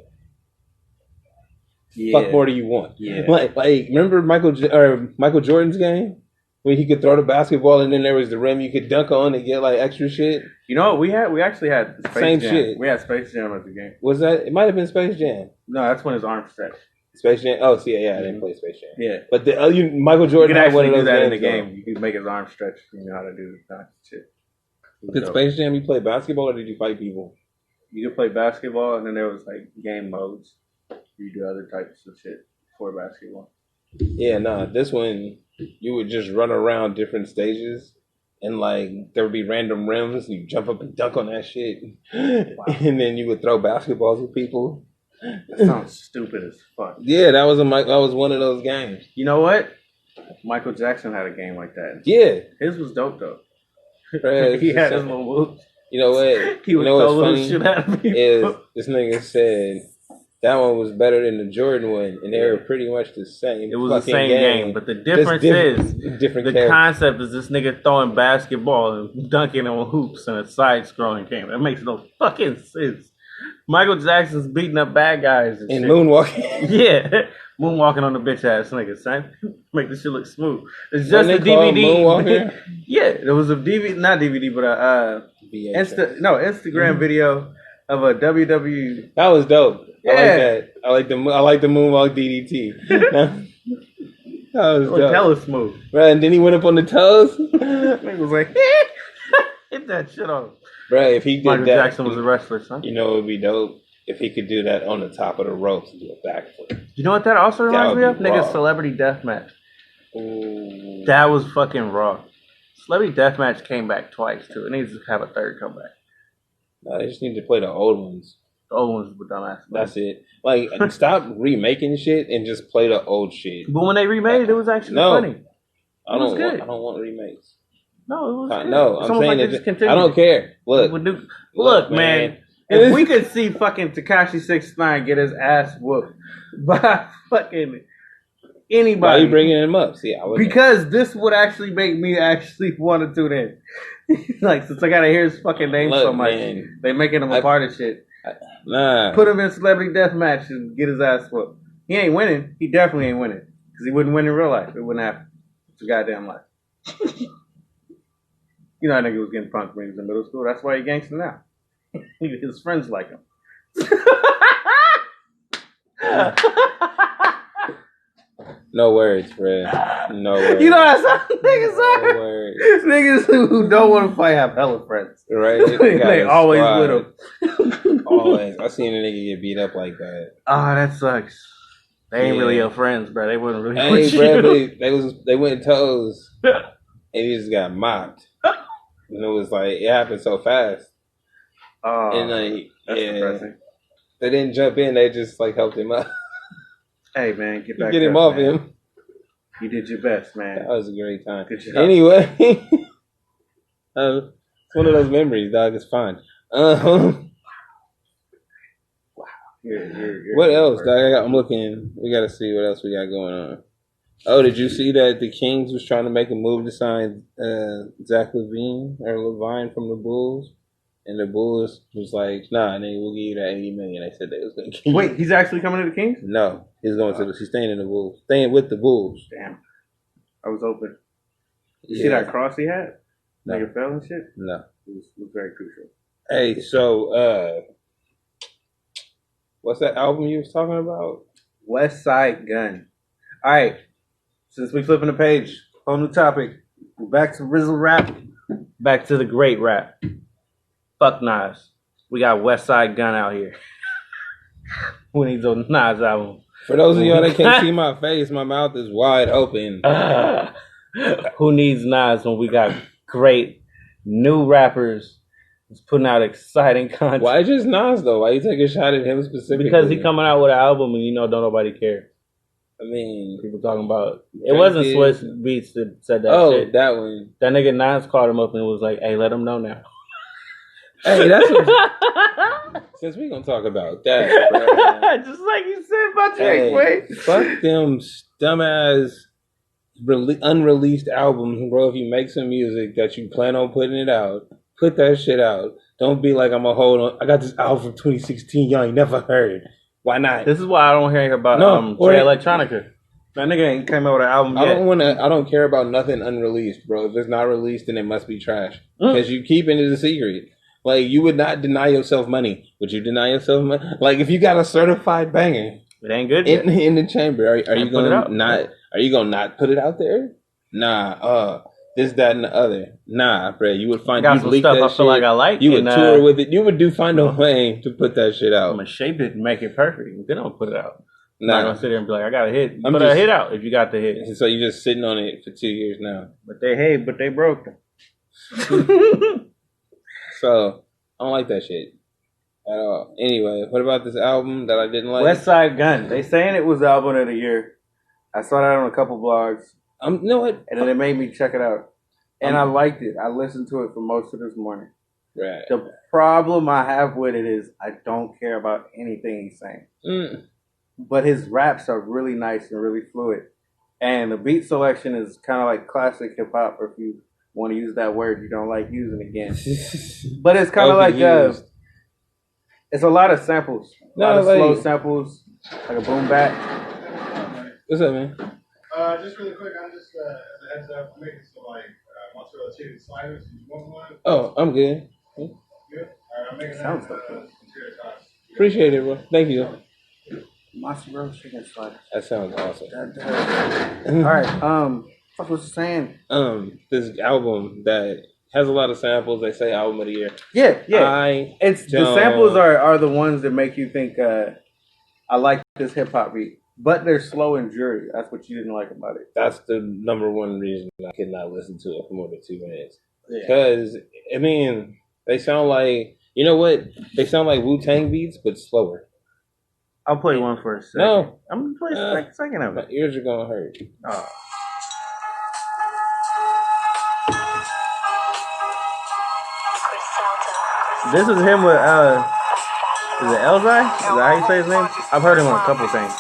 Speaker 3: Yeah.
Speaker 2: Fuck more do you want?
Speaker 3: Yeah.
Speaker 2: Like remember Michael Jordan's game when he could throw the basketball and then there was the rim you could dunk on and get like extra shit.
Speaker 3: You know what? We actually had
Speaker 2: Space Jam.
Speaker 3: Shit. We had Space Jam at the game.
Speaker 2: Was that? It might have been Space Jam.
Speaker 3: No, that's when his arm stretched.
Speaker 2: Space Jam. Oh, see, yeah, I didn't play Space Jam.
Speaker 3: Yeah,
Speaker 2: but Michael Jordan had one of those
Speaker 3: that in
Speaker 2: games,
Speaker 3: the game. You could make his arm stretch. You know how to do that shit.
Speaker 2: Did Space Jam you play basketball or did you fight people?
Speaker 3: You could play basketball, and then there was like game modes. You do other types of shit for basketball.
Speaker 2: Yeah, nah. This one you would just run around different stages, and like there would be random rims, and you jump up and dunk on that shit, wow. And then you would throw basketballs with people.
Speaker 3: That sounds stupid as fuck.
Speaker 2: Yeah, that was one of those games.
Speaker 3: You know what? Michael Jackson had a game like that.
Speaker 2: Yeah,
Speaker 3: his was dope though.
Speaker 2: He
Speaker 3: had his little moves.
Speaker 2: You know what?
Speaker 3: He would throw little shit at me.
Speaker 2: Is this nigga said that one was better than the Jordan one, and they were pretty much the same.
Speaker 3: It was the same game, but the difference is the concept is this nigga throwing basketball and dunking on hoops in a side-scrolling game. That makes no fucking sense. Michael Jackson's beating up bad guys and shit.
Speaker 2: Moonwalking.
Speaker 3: Yeah, moonwalking on the bitch ass nigga, son. Make this shit look smooth. It's just a DVD. Yeah, there was a DVD, not DVD, but Instagram video of a WWE.
Speaker 2: That was dope.
Speaker 3: Yeah.
Speaker 2: I like that. I like the moonwalk DDT. That was dope.
Speaker 3: Hella smooth.
Speaker 2: Right, and then he went up on the toes.
Speaker 3: Nigga was like, hit that shit off.
Speaker 2: Right, if he did
Speaker 3: Michael
Speaker 2: that,
Speaker 3: Jackson was a wrestler, son.
Speaker 2: You know, it would be dope if he could do that on the top of the ropes and do a backflip.
Speaker 3: You know what that also reminds me of? Nigga, Celebrity Deathmatch.
Speaker 2: Ooh.
Speaker 3: That was fucking raw. Celebrity Deathmatch came back twice, too. It needs to have a third comeback.
Speaker 2: No, they just need to play the old ones.
Speaker 3: The old ones were dumbass.
Speaker 2: That's it. Like, stop remaking shit and just play the old shit.
Speaker 3: But when they remade it, it was actually funny.
Speaker 2: I don't want remakes.
Speaker 3: No, it was good.
Speaker 2: No, I'm saying I don't care. Look,
Speaker 3: man. If we could see fucking Tekashi 6ix9ine get his ass whooped by fucking anybody.
Speaker 2: Why are you bringing him up? See,
Speaker 3: because this would actually make me actually want to tune in. Like, since I gotta hear his fucking name so much, man, they making him a part of shit. Put him in Celebrity Deathmatch and get his ass whooped. He ain't winning. He definitely ain't winning. Because he wouldn't win in real life. It wouldn't happen. It's a goddamn life. You know, that nigga was getting punked when he was in middle school. That's why he gangster now. His friends like him.
Speaker 2: No words, Fred. No words.
Speaker 3: You know that's how niggas are.
Speaker 2: No words.
Speaker 3: Niggas who don't want to fight have hella friends.
Speaker 2: Right?
Speaker 3: They always with him.
Speaker 2: Always. I seen a nigga get beat up like that.
Speaker 3: Oh, that sucks. They ain't really your friends, bro. They wasn't really
Speaker 2: with you. They went toes. And he just got mopped. And it was like, it happened so fast.
Speaker 3: Oh,
Speaker 2: and like,
Speaker 3: that's depressing.
Speaker 2: They didn't jump in. They just like helped him up.
Speaker 3: Hey, man, get back
Speaker 2: Get him off him.
Speaker 3: You did your best, man.
Speaker 2: That was a great time.
Speaker 3: Good job.
Speaker 2: Anyway, it's one of those memories, dog. It's fine.
Speaker 3: Wow.
Speaker 2: What else, dog? I'm looking. We got to see what else we got going on. Oh, did you see that the Kings was trying to make a move to sign Zach Levine from the Bulls? And the Bulls was like, nah, nigga, we'll give you that $80 million. They said they was going to keep.
Speaker 3: Wait, he's actually coming to the Kings?
Speaker 2: No, he's going he's staying in the Bulls. Staying with the Bulls.
Speaker 3: Damn. I was open. You see that cross he had?
Speaker 2: No.
Speaker 3: Nigga fell and shit?
Speaker 2: No.
Speaker 3: It was very crucial.
Speaker 2: Hey, so, what's that album you was talking about?
Speaker 3: West Side Gun. All right. Since we flipping the page, whole new topic. We're back to Rizzle rap. Back to the great rap. Fuck Nas. We got West Side Gun out here. Who needs a Nas album?
Speaker 2: For those of y'all that can't see my face, my mouth is wide open.
Speaker 3: Who needs Nas when we got great new rappers who's putting out exciting content?
Speaker 2: Why just Nas though? Why you take a shot at him specifically?
Speaker 3: Because he coming out with an album and don't nobody care.
Speaker 2: I mean,
Speaker 3: people talking about it wasn't Swiss Beats that said that shit.
Speaker 2: Oh, that one.
Speaker 3: That nigga Nas called him up and was like, "Hey, let him know now."
Speaker 2: Hey, that's what. Since we gonna talk about that, bro.
Speaker 3: Just like you said about Drake, wait.
Speaker 2: Fuck them dumbass unreleased albums, bro. If you make some music that you plan on putting it out, put that shit out. Don't be like, I'm gonna hold on. I got this album from 2016 y'all ain't never heard. Why not?
Speaker 3: This is why I don't hear about Jay Electronica. That nigga ain't came out with an album yet.
Speaker 2: I don't care about nothing unreleased, bro. If it's not released, then it must be trash. Because you keep it as a secret. Like, you would not deny yourself money. Would you deny yourself money? Like, if you got a certified banger,
Speaker 3: it ain't good yet.
Speaker 2: In the chamber, are you gonna not put it out there? Nah. This, that, and the other. Nah, bro. You would find
Speaker 3: got some stuff I feel like I like.
Speaker 2: You would tour with it. You would find a way to put that shit out.
Speaker 3: I'm gonna shape it and make it perfect. Then I'll put it out.
Speaker 2: Nah.
Speaker 3: I'm not gonna sit there and be like, I got a hit. Put a hit out if you got the hit.
Speaker 2: So you're just sitting on it for 2 years now.
Speaker 3: But they broke them.
Speaker 2: So I don't like that shit at all. Anyway, what about this album that I didn't like?
Speaker 3: West Side Gun. They saying it was album of the year. I saw that on a couple blogs.
Speaker 2: You know what?
Speaker 3: And then it made me check it out. And I liked it. I listened to it for most of this morning.
Speaker 2: Right.
Speaker 3: The problem I have with it is I don't care about anything he's saying. But his raps are really nice and really fluid. And the beat selection is kind of like classic hip hop, or if you want to use that word you don't like using again. But it's kind of like it's a lot of samples. A lot of slow samples, like a boom bap.
Speaker 2: What's up, man?
Speaker 4: Just really quick, I'm just as a heads up, I'm making some mozzarella chicken sliders. You want one?
Speaker 2: Oh, I'm good.
Speaker 4: Good. All right, I'm making
Speaker 3: sounds
Speaker 4: some tater tots.
Speaker 2: Appreciate it, bro. Thank you.
Speaker 3: Mozzarella chicken sliders.
Speaker 2: That sounds awesome.
Speaker 3: All right. What was I saying?
Speaker 2: This album that has a lot of samples. They say album of the year.
Speaker 3: Yeah. The samples are the ones that make you think I like this hip hop beat. But they're slow and dreary. That's what you didn't like about it.
Speaker 2: That's the number one reason I could not listen to it for more than 2 minutes.
Speaker 3: Yeah.
Speaker 2: Because, I mean, they sound like, you know what? They sound like Wu-Tang beats, but slower.
Speaker 3: I'll play one for a second.
Speaker 2: No.
Speaker 3: I'm going to play a second of it.
Speaker 2: My ears are going to hurt.
Speaker 3: Oh. This is him with, is it Elzai? Is that how you say his name? I've heard him on a couple things.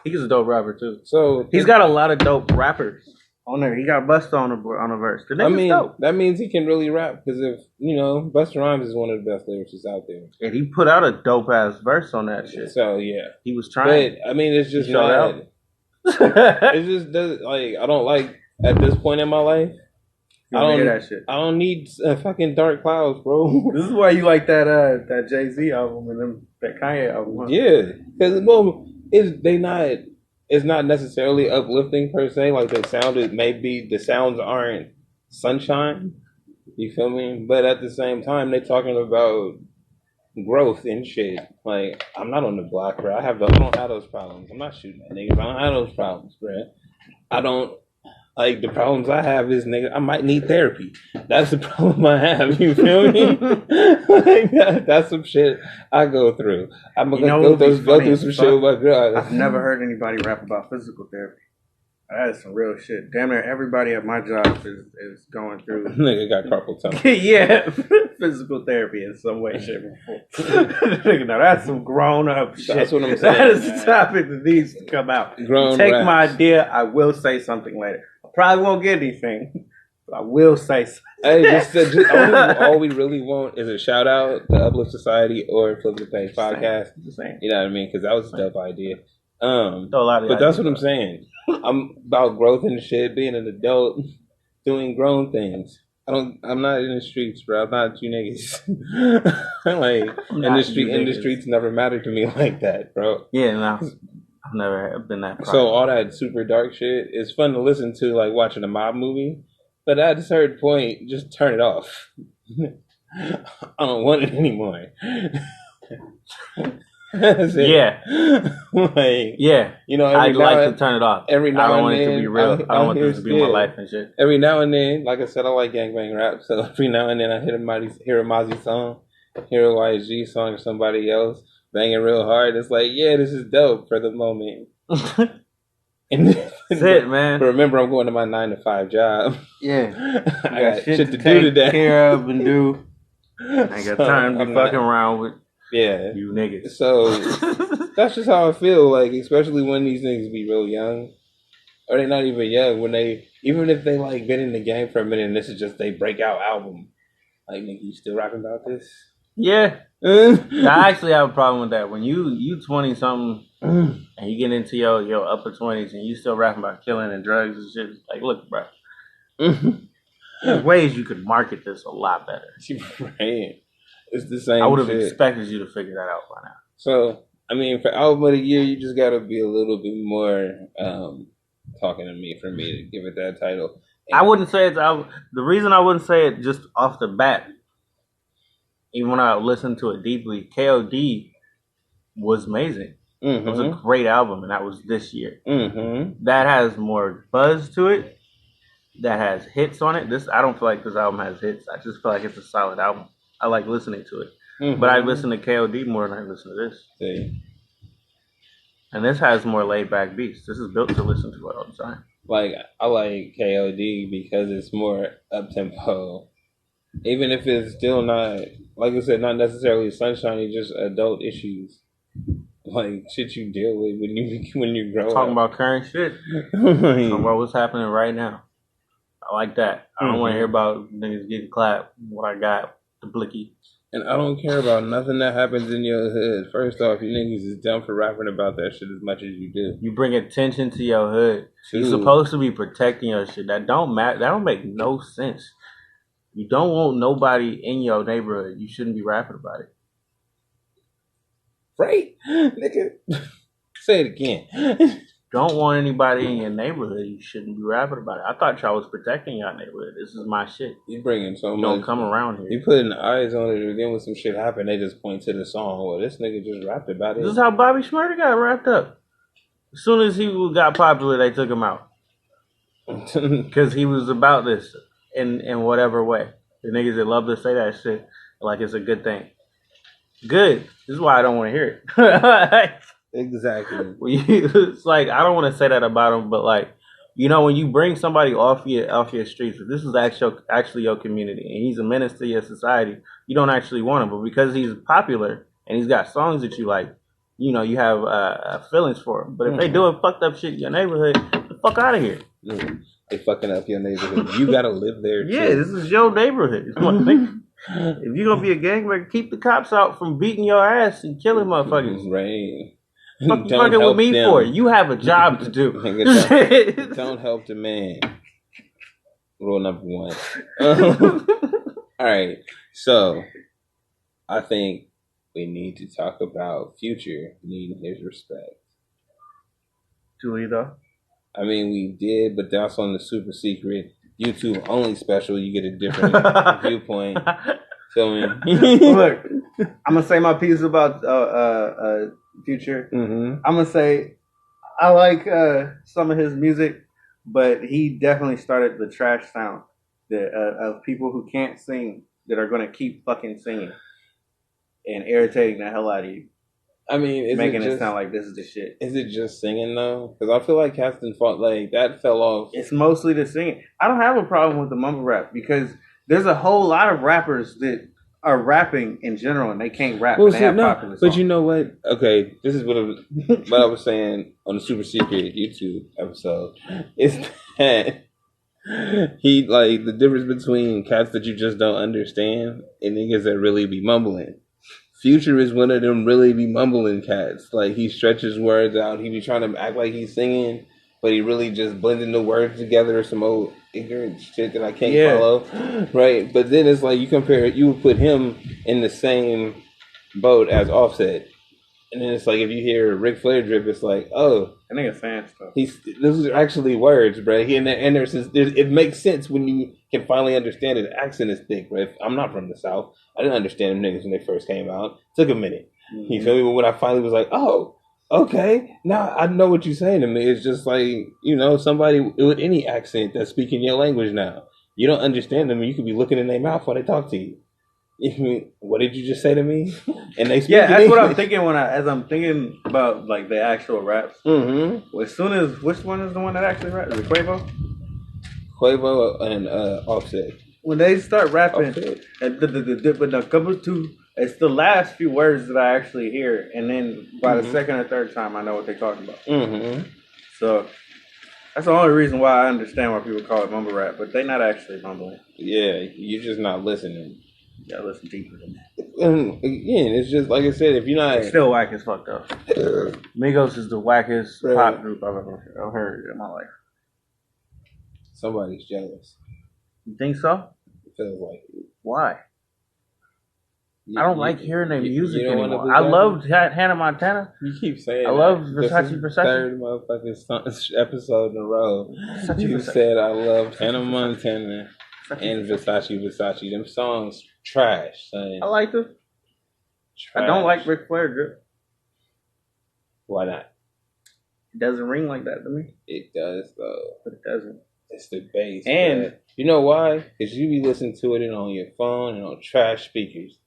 Speaker 3: He's a dope rapper too.
Speaker 2: So
Speaker 3: he's got a lot of dope rappers on there. He got Busta on a verse. Dope.
Speaker 2: That means he can really rap because if Busta Rhymes is one of the best lyricists out there,
Speaker 3: and he put out a dope ass verse on that shit.
Speaker 2: So yeah,
Speaker 3: he was trying.
Speaker 2: But I mean, it's just not. It just does I don't like at this point in my life. I don't hear that shit. I don't need fucking dark clouds, bro.
Speaker 3: This is why you like that Jay-Z album and that Kanye album. Huh?
Speaker 2: Yeah, because it's not necessarily uplifting per se. Like the sounds aren't sunshine. You feel me? But at the same time, they're talking about growth and shit. Like, I'm not on the block, bro. I don't have those problems. I'm not shooting at niggas. I don't have those problems, bro. I don't. Like, the problems I have is, nigga, I might need therapy. That's the problem I have. You feel me? Like, that's some shit I go through. I'm going to go through some shit with my girl.
Speaker 3: I've never heard anybody rap about physical therapy. That is some real shit. Damn near everybody at my job is going through.
Speaker 2: Nigga got carpal tunnel.
Speaker 3: Yeah, physical therapy in some way, shape, or form. Nigga, now that's some grown up shit.
Speaker 2: That's what I'm saying.
Speaker 3: That is the topic that needs to come out. Take my idea. I will say something later. I probably won't get anything, but I will say something.
Speaker 2: Hey, all we really want is a shout out to Uplift Society or Flip the Page podcast. You know what I mean? Because that was a dope idea. But that's what I'm saying. I'm about growth and shit, being an adult. doing grown things. I'm not in the streets, bro. I'm not you niggas. Like in the streets never mattered to me like that, bro.
Speaker 3: Yeah, no. I've never been that proud.
Speaker 2: So all that super dark shit is fun to listen to, like watching a mob movie. But at a certain point, just turn it off. I don't want it anymore.
Speaker 3: Yeah.
Speaker 2: Like,
Speaker 3: yeah.
Speaker 2: You know,
Speaker 3: I'd like to turn it off.
Speaker 2: Every now and then. I don't
Speaker 3: want it to be real. I don't want this to be my life and shit.
Speaker 2: Every now and then, like I said, I like gangbang rap. So every now and then I hear a Mozzie song, hear a YG song or somebody else banging real hard. It's like, yeah, this is dope for the moment. And
Speaker 3: that's it, man.
Speaker 2: But remember, I'm going to my 9-to-5 job.
Speaker 3: Yeah.
Speaker 2: I got shit to do today.
Speaker 3: Take care of and do. I ain't got time to be fucking around with you niggas.
Speaker 2: So that's just how I feel. Like, especially when these niggas be real young, or they not even young. When even if they like been in the game for a minute, and this is just they breakout album. Like, nigga, you still rapping about this?
Speaker 3: Yeah. I actually have a problem with that. When you 20 something and you get into your upper 20s and you still rapping about killing and drugs and shit, like, look, bro. There's ways you could market this a lot better.
Speaker 2: Right. It's the same.
Speaker 3: I would have expected you to figure that out by now.
Speaker 2: So, I mean, for album of the year, you just got to be a little bit more talking to me for me to give it that title. And I
Speaker 3: wouldn't say it's album. The reason I wouldn't say it just off the bat, even when I listened to it deeply, KOD was amazing. Mm-hmm. It was a great album, and that was this year. Mm-hmm. That has more buzz to it. That has hits on it. I don't feel like this album has hits. I just feel like it's a solid album. I like listening to it. Mm-hmm. But I listen to KOD more than I listen to this.
Speaker 2: See.
Speaker 3: And this has more laid back beats. This is built to listen to it all the time.
Speaker 2: Like, I like KOD because it's more up tempo. Even if it's still not, like I said, not necessarily sunshiny, just adult issues. Like shit you deal with when you grow up.
Speaker 3: Talking about current shit. Talking about what's happening right now. I like that. I don't want to hear about niggas getting clapped. What I got, the blicky.
Speaker 2: And I don't care about nothing that happens in your hood. First off, you niggas is dumb for rapping about that shit as much as you do.
Speaker 3: You bring attention to your hood. You're supposed to be protecting your shit. That don't matter. That don't make no sense. You don't want nobody in your neighborhood. You shouldn't be rapping about it.
Speaker 2: Right? Nigga. Say it again.
Speaker 3: Don't want anybody in your neighborhood. You shouldn't be rapping about it. I thought y'all was protecting y'all neighborhood. This is my shit.
Speaker 2: You bringing so much.
Speaker 3: Don't come around here.
Speaker 2: You putting eyes on it, and then when some shit happen, they just point to the song. Well, this nigga just rapped about it.
Speaker 3: This is how Bobby Shmurda got wrapped up. As soon as he got popular, they took him out. Because he was about this in whatever way. The niggas that love to say that shit like it's a good thing. Good. This is why I don't want to hear it.
Speaker 2: Exactly.
Speaker 3: It's like, I don't want to say that about him, but like, you know, when you bring somebody off your streets, if this is actually your community and he's a menace to your society, you don't actually want him. But because he's popular and he's got songs that you like, you know, you have feelings for him. But if they doing fucked up shit in your neighborhood, get the fuck out of here.
Speaker 2: They fucking up your neighborhood. You gotta live there too.
Speaker 3: Yeah, this is your neighborhood. If you're gonna be a gangbanger, keep the cops out from beating your ass and killing motherfuckers.
Speaker 2: Right.
Speaker 3: What you fucking with me them. For? You have a job to do.
Speaker 2: Don't help the man. Rule number 1. All right. So, I think we need to talk about Future needing his respect.
Speaker 3: Julie, though? I
Speaker 2: mean, we did, but that's on the super secret YouTube only special. You get a different viewpoint. Feel me?
Speaker 3: Look, I'm gonna say my piece about Future. Mm-hmm. I'm gonna say I like some of his music, but he definitely started the trash sound of people who can't sing that are gonna keep fucking singing and irritating the hell out of you.
Speaker 2: I mean,
Speaker 3: making it sound like this is the shit.
Speaker 2: Is it just singing though? Because I feel like Captain fought like that fell off.
Speaker 3: It's mostly the singing. I don't have a problem with the mumble rap because there's a whole lot of rappers that are rapping in general and they can't rap.
Speaker 2: Well, popular songs. But you know what? Okay, this is what I was saying on the super secret YouTube episode. Is that he like the difference between cats that you just don't understand and niggas that really be mumbling. Future is one of them really be mumbling cats. Like, he stretches words out. He be trying to act like he's singing, but he really just blending the words together or some old ignorant shit that I can't follow, right? But then it's like you would put him in the same boat as Offset, and then it's like if you hear Ric Flair drip, it's like, oh,
Speaker 3: I think it's saying stuff.
Speaker 2: Those are actually words, bro. It makes sense when you can finally understand it. The accent is thick, bro. I'm not from the South. I didn't understand them niggas when they first came out. Took a minute. Mm-hmm. You feel me? But when I finally was like, oh, okay, now I know what you're saying to me. It's just like, somebody with any accent that's speaking your language now. You don't understand them, and you could be looking in their mouth while they talk to you. What did you just say to me? And they speak
Speaker 3: that's what I'm thinking as I'm thinking about like the actual raps.
Speaker 2: Mm-hmm.
Speaker 3: As soon as which one is the one that actually raps? Is it Quavo?
Speaker 2: Quavo and Offset.
Speaker 3: When they start rapping, and the couple two, it's the last few words that I actually hear, and then by the second or third time, I know what they're talking about. Mm-hmm. So that's the only reason why I understand why people call it mumble rap, but they're not actually mumbling.
Speaker 2: Yeah, you're just not listening.
Speaker 3: You gotta listen deeper than that.
Speaker 2: And again, it's just like I said, if you're not...
Speaker 3: It's still whack as fuck, though. Migos is the wackest pop group I've ever heard in my life.
Speaker 2: Somebody's jealous.
Speaker 3: You think so?
Speaker 2: It feels like it.
Speaker 3: Why? I don't like hearing their music anymore. I loved Hannah Montana.
Speaker 2: You keep saying
Speaker 3: I love Versace.
Speaker 2: Third motherfucking episode in a row. You said I loved Hannah Montana and Versace. Them songs trash, son.
Speaker 3: I like them. Trash. I don't like Ric Flair drip.
Speaker 2: Why not?
Speaker 3: It doesn't ring like that to me.
Speaker 2: It does though.
Speaker 3: But it doesn't.
Speaker 2: It's the bass.
Speaker 3: And
Speaker 2: you know why? Because you be listening to it on your phone and on trash speakers.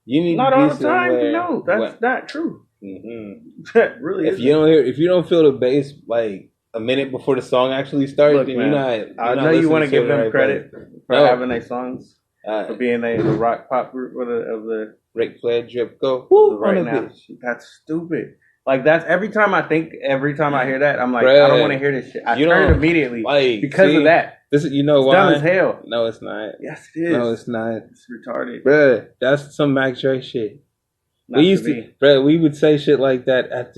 Speaker 2: You need
Speaker 3: not
Speaker 2: to be
Speaker 3: all the time. No, that's not true.
Speaker 2: Mm-hmm.
Speaker 3: That really is.
Speaker 2: If you don't feel the bass like a minute before the song actually starts,
Speaker 3: look,
Speaker 2: then
Speaker 3: man, I know you want to give them credit for having their songs, for being the rock pop group of the
Speaker 2: Ric Flair drip go
Speaker 3: right now. That's stupid. Like that's every time I hear that, I'm like, I don't want to hear this shit. I turn immediately because of that.
Speaker 2: This is, why?
Speaker 3: Dumb as hell.
Speaker 2: No, it's not.
Speaker 3: Yes, it is.
Speaker 2: No, it's not.
Speaker 3: It's retarded.
Speaker 2: Bruh, that's some Mac Dre shit. We would say shit like that at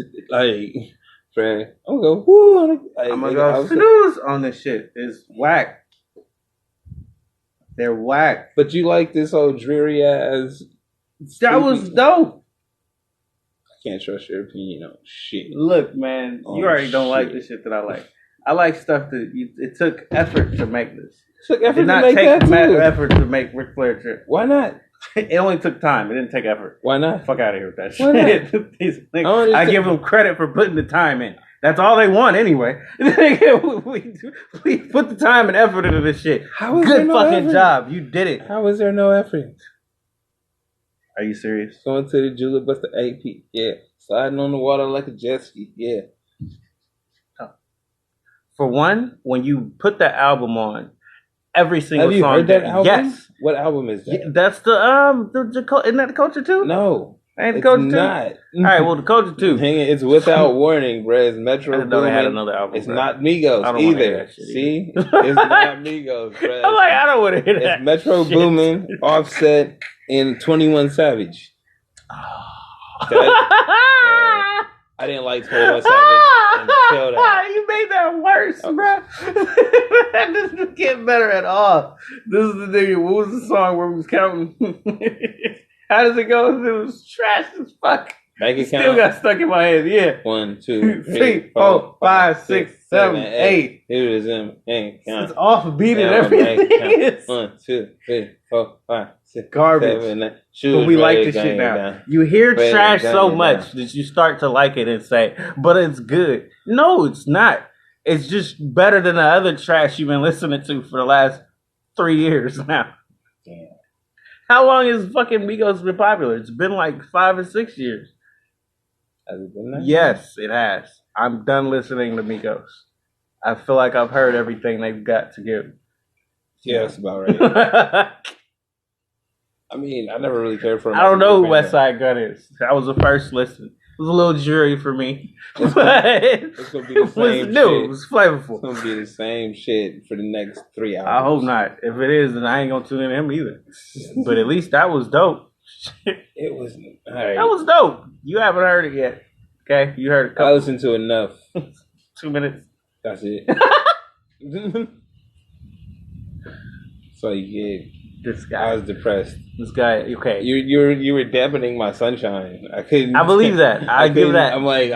Speaker 2: bruh, I'm gonna go, woo.
Speaker 3: I'm gonna go snooze on this shit. It's whack. They're whack.
Speaker 2: But you like this old dreary ass.
Speaker 3: That was dope.
Speaker 2: I can't trust your opinion on shit.
Speaker 3: Look, man, you already don't like the shit that I like. I like stuff that it took effort to make this.
Speaker 2: It took effort
Speaker 3: to make that too. It did not take effort to make Ric Flair trip.
Speaker 2: Why not?
Speaker 3: It only took time. It didn't take effort.
Speaker 2: Why not?
Speaker 3: Fuck out of here with that shit. I give them credit for putting the time in. That's all they want anyway. we put the time and effort into this shit.
Speaker 2: How is
Speaker 3: Good
Speaker 2: there no
Speaker 3: fucking
Speaker 2: effort?
Speaker 3: job. You did it.
Speaker 2: How is there no effort?
Speaker 3: Are you serious?
Speaker 2: Going to the Julia Buster AP. Yeah. Sliding on the water like a jet ski. Yeah.
Speaker 3: For one, when you put that album on, every single song.
Speaker 2: Have you heard that album?
Speaker 3: Yes.
Speaker 2: What album is that?
Speaker 3: Yeah, that's isn't that the Culture 2?
Speaker 2: No.
Speaker 3: Ain't the Culture 2?
Speaker 2: Not.
Speaker 3: All right, well, the Culture 2.
Speaker 2: Hang it, it's Without Warning, bro. It's Metro Boomin.
Speaker 3: I didn't know they had another album.
Speaker 2: It's not Migos either. See? It's not Migos, bro.
Speaker 3: I'm like, I don't want to hear that.
Speaker 2: It's Metro Boomin, Offset, and 21 Savage. I didn't like 21 Savage until that.
Speaker 3: You made that worse, bro. This is getting better at all. This is the thing. What was the song where we was counting? How does it go? It was trash as fuck.
Speaker 2: Bank account.
Speaker 3: Still got stuck in my head. Yeah.
Speaker 2: 1, 2,
Speaker 3: 3, 4, 5, 6, 7, 8.
Speaker 2: Here it is. Bank account.
Speaker 3: It's off beat and everything.
Speaker 2: 1, 2, 3, 4, 5, 6,
Speaker 3: garbage.
Speaker 2: 7, 8.
Speaker 3: But we like this shit now.
Speaker 2: Down.
Speaker 3: You hear trash so much that you start to like it and say, but it's good. No, it's not. It's just better than the other trash you've been listening to for the last 3 years now.
Speaker 2: Damn.
Speaker 3: How long has fucking Migos been popular? It's been like 5 or 6 years.
Speaker 2: Has it been that?
Speaker 3: Yes, it has. I'm done listening to Migos. I feel like I've heard everything they've got to give.
Speaker 2: Yeah, that's about right. I mean, I never really cared for him.
Speaker 3: I don't know who West Side Gun is. That was the first listen. It was a little jury for me.
Speaker 2: It's gonna be the same shit.
Speaker 3: It was flavorful.
Speaker 2: It's gonna be the same shit for the next 3 hours.
Speaker 3: I hope not. If it is, then I ain't gonna tune in him either. But at least that was dope.
Speaker 2: It was all right.
Speaker 3: That was dope. You haven't heard it yet. Okay, you heard a couple.
Speaker 2: I listened to enough.
Speaker 3: 2 minutes.
Speaker 2: That's it. So you get.
Speaker 3: This guy.
Speaker 2: I was depressed.
Speaker 3: This guy. Okay.
Speaker 2: You were dampening my sunshine. I couldn't.
Speaker 3: I believe that. I give that.
Speaker 2: I'm like,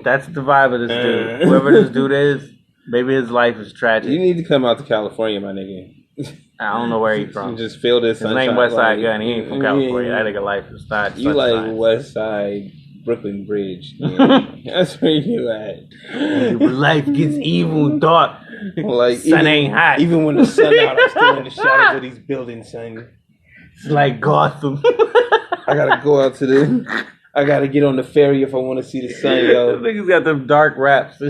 Speaker 3: that's the vibe of this dude. Whoever this dude is, maybe his life is tragic.
Speaker 2: You need to come out to California, my nigga.
Speaker 3: I don't know where he's from.
Speaker 2: You just feel this
Speaker 3: His
Speaker 2: sunshine.
Speaker 3: name West Side Gun. He ain't from California. That nigga life is not.
Speaker 2: You
Speaker 3: sunshine.
Speaker 2: like West Side Brooklyn Bridge. Yeah. That's where you at.
Speaker 3: When life gets evil and dark.
Speaker 2: Like
Speaker 3: sun ain't hot.
Speaker 2: Even when the sun out, I'm still in the shadows of these buildings, son.
Speaker 3: It's like Gotham.
Speaker 2: I gotta go out to the. I gotta get on the ferry if I want to see the sun, yo.
Speaker 3: Niggas got them dark raps.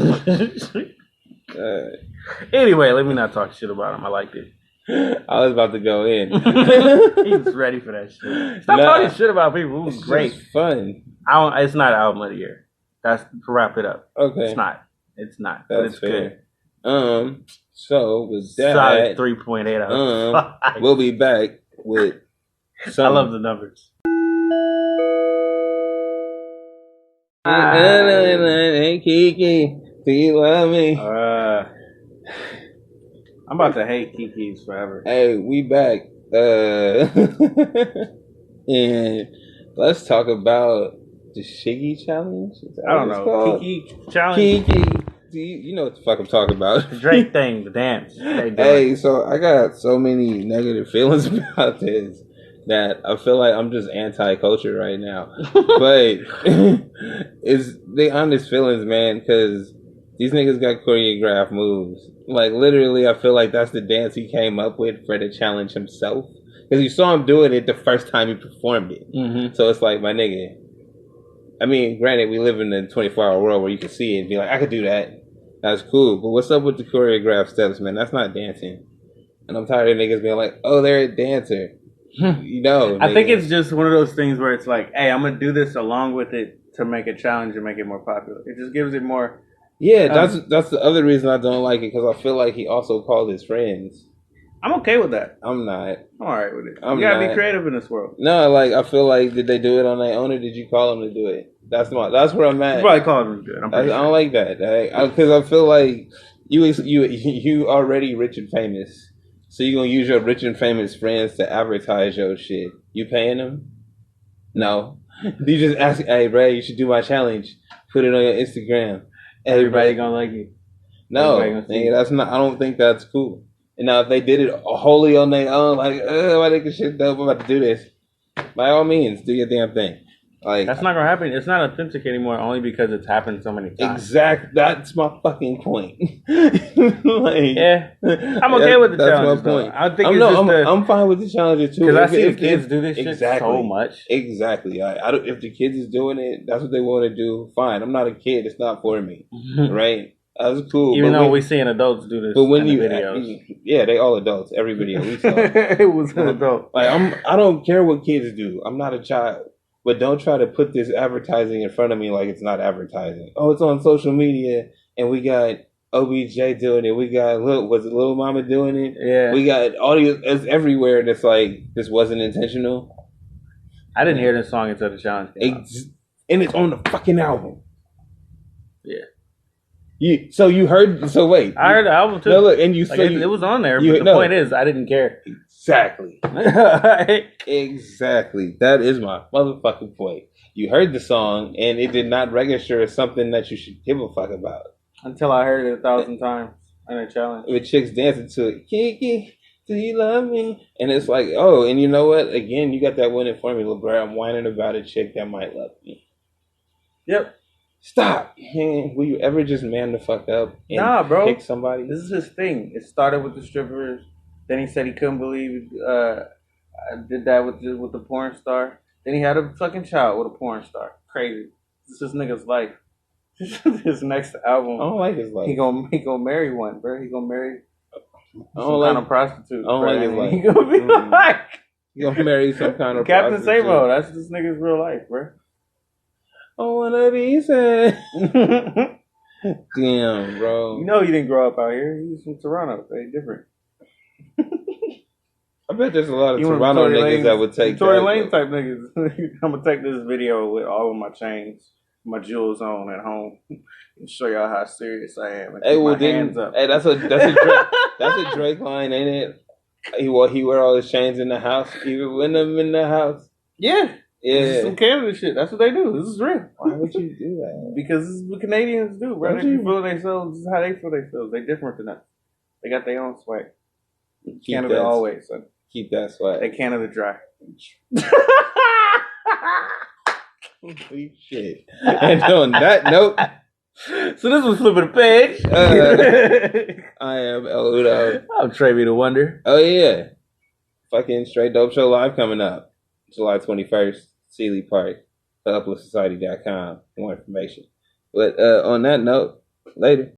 Speaker 3: Anyway, let me not talk shit about him. I liked it.
Speaker 2: I was about to go in.
Speaker 3: He was ready for that shit. Stop talking shit about people. It was great.
Speaker 2: Fun.
Speaker 3: It's not album of the year. That's to wrap it up.
Speaker 2: Okay.
Speaker 3: It's not. It's not.
Speaker 2: That's
Speaker 3: but it's
Speaker 2: fair.
Speaker 3: good.
Speaker 2: So with that,
Speaker 3: solid 3.8 out of 5.
Speaker 2: We'll be back with.
Speaker 3: I love the numbers.
Speaker 2: Hey Kiki, do you love me?
Speaker 3: I'm about to hate Kiki's forever.
Speaker 2: Hey, we back. And let's talk about the Shiggy challenge.
Speaker 3: I don't know. Kiki challenge.
Speaker 2: Kiki, you know what the fuck I'm talking about?
Speaker 3: The Drake thing, the dance.
Speaker 2: Hey, so I got so many negative feelings about this that I feel like I'm just anti-culture right now. But they honest feelings, man, because these niggas got choreographed moves. Like, literally, I feel like that's the dance he came up with for the challenge himself. Because you saw him doing it the first time he performed it. Mm-hmm. So it's like, my nigga. I mean, granted, we live in a 24-hour world where you can see it and be like, I could do that. That's cool. But what's up with the choreographed steps, man? That's not dancing. And I'm tired of niggas being like, oh, they're a dancer. You know.
Speaker 3: I think it's just one of those things where it's like, hey, I'm going to do this along with it to make a challenge and make it more popular. It just gives it more.
Speaker 2: Yeah, that's the other reason I don't like it, because I feel like he also called his friends.
Speaker 3: I'm okay with that.
Speaker 2: I'm not.
Speaker 3: I'm all right with it. You gotta be creative in this world.
Speaker 2: No, like, I feel like, did they do it on their own, or did you call them to do it? That's where I'm at.
Speaker 3: You probably called them to do it.
Speaker 2: I don't like that, because I feel like you already rich and famous, so you gonna use your rich and famous friends to advertise your shit. You paying them? No. You just ask, hey, bro, you should do my challenge. Put it on your Instagram.
Speaker 3: Everybody gonna like you.
Speaker 2: No, that's not. I don't think that's cool. And now if they did it wholly on their own, like, why they can shit dope, I'm about to do this. By all means, do your damn thing. Like,
Speaker 3: that's not gonna happen. It's not authentic anymore, only because it's happened so many times.
Speaker 2: Exactly. That's my fucking point. Like,
Speaker 3: yeah, I'm okay with the challenge. That's my point. I think
Speaker 2: I'm fine with the challenges too.
Speaker 3: Because I see the kids do this shit so much.
Speaker 2: Exactly. If the kids is doing it, that's what they want to do. Fine. I'm not a kid. It's not for me. Right. That's cool.
Speaker 3: Even though we're seeing adults do this.
Speaker 2: But when you
Speaker 3: videos,
Speaker 2: yeah, they all adults. Every video we saw,
Speaker 3: it was an adult.
Speaker 2: Like, I don't care what kids do. I'm not a child. But don't try to put this advertising in front of me like it's not advertising. Oh, it's on social media, and we got OBJ doing it. We got was it Lil Mama doing it?
Speaker 3: Yeah.
Speaker 2: We got audio. It's everywhere. And it's like, this wasn't intentional.
Speaker 3: I didn't hear this song until the challenge came out.
Speaker 2: And it's on the fucking album.
Speaker 3: Yeah.
Speaker 2: So wait.
Speaker 3: I heard the album too.
Speaker 2: No, look, and you
Speaker 3: like it was on there. But the point is, I didn't care.
Speaker 2: Exactly. Exactly. That is my motherfucking point. You heard the song, and it did not register as something that you should give a fuck about.
Speaker 3: Until I heard it 1,000 times in a challenge.
Speaker 2: With chicks dancing to it. Kiki, do you love me? And it's like, oh, and you know what? Again, you got that winning formula, bro. I'm whining about a chick that might love me.
Speaker 3: Yep.
Speaker 2: Stop. Man, will you ever just man the fuck up and
Speaker 3: bro.
Speaker 2: pick somebody?
Speaker 3: This is his thing. It started with the strippers. Then he said he couldn't believe I did that with the porn star. Then he had a fucking child with a porn star. Crazy. This is nigga's life. His next album.
Speaker 2: I don't like his life.
Speaker 3: He gonna marry one, bro. He gonna marry
Speaker 2: some
Speaker 3: kind of prostitute.
Speaker 2: I don't like his life.
Speaker 3: He gonna be like,
Speaker 2: he gonna marry some kind of
Speaker 3: Captain
Speaker 2: prostitute.
Speaker 3: Sabo. That's this nigga's real life, bro.
Speaker 2: I wanna be sad. Damn, bro.
Speaker 3: You know he didn't grow up out here. He was from Toronto. They different.
Speaker 2: I bet there's a lot of Toronto niggas that would take
Speaker 3: Tory Lane type niggas. I'm gonna take this video with all of my chains.
Speaker 5: my jewels on at home and show y'all how serious I am. And
Speaker 2: Hey,
Speaker 5: keep
Speaker 2: well,
Speaker 5: my hands up.
Speaker 2: Hey, that's a Drake line, ain't it? He wear all his chains in the house, even when I'm in the house.
Speaker 5: Yeah.
Speaker 2: Yeah.
Speaker 5: This is some Canada shit. That's what they do. This is real.
Speaker 2: Why would you do that?
Speaker 5: Because this is what Canadians do, bro. They feel themselves. This is how they feel themselves. They different than us. They got their own swag. Canada always, son.
Speaker 2: Keep that swag.
Speaker 5: They Canada dry.
Speaker 2: Holy shit. And on that note,
Speaker 5: so this was Flipping the Page.
Speaker 2: I am El Udo.
Speaker 5: I'm Trevi the Wonder.
Speaker 2: Oh yeah. Fucking Straight Dope Show Live coming up. July 21st, Sealy Park. Uplift Society.com. More information. But on that note, later.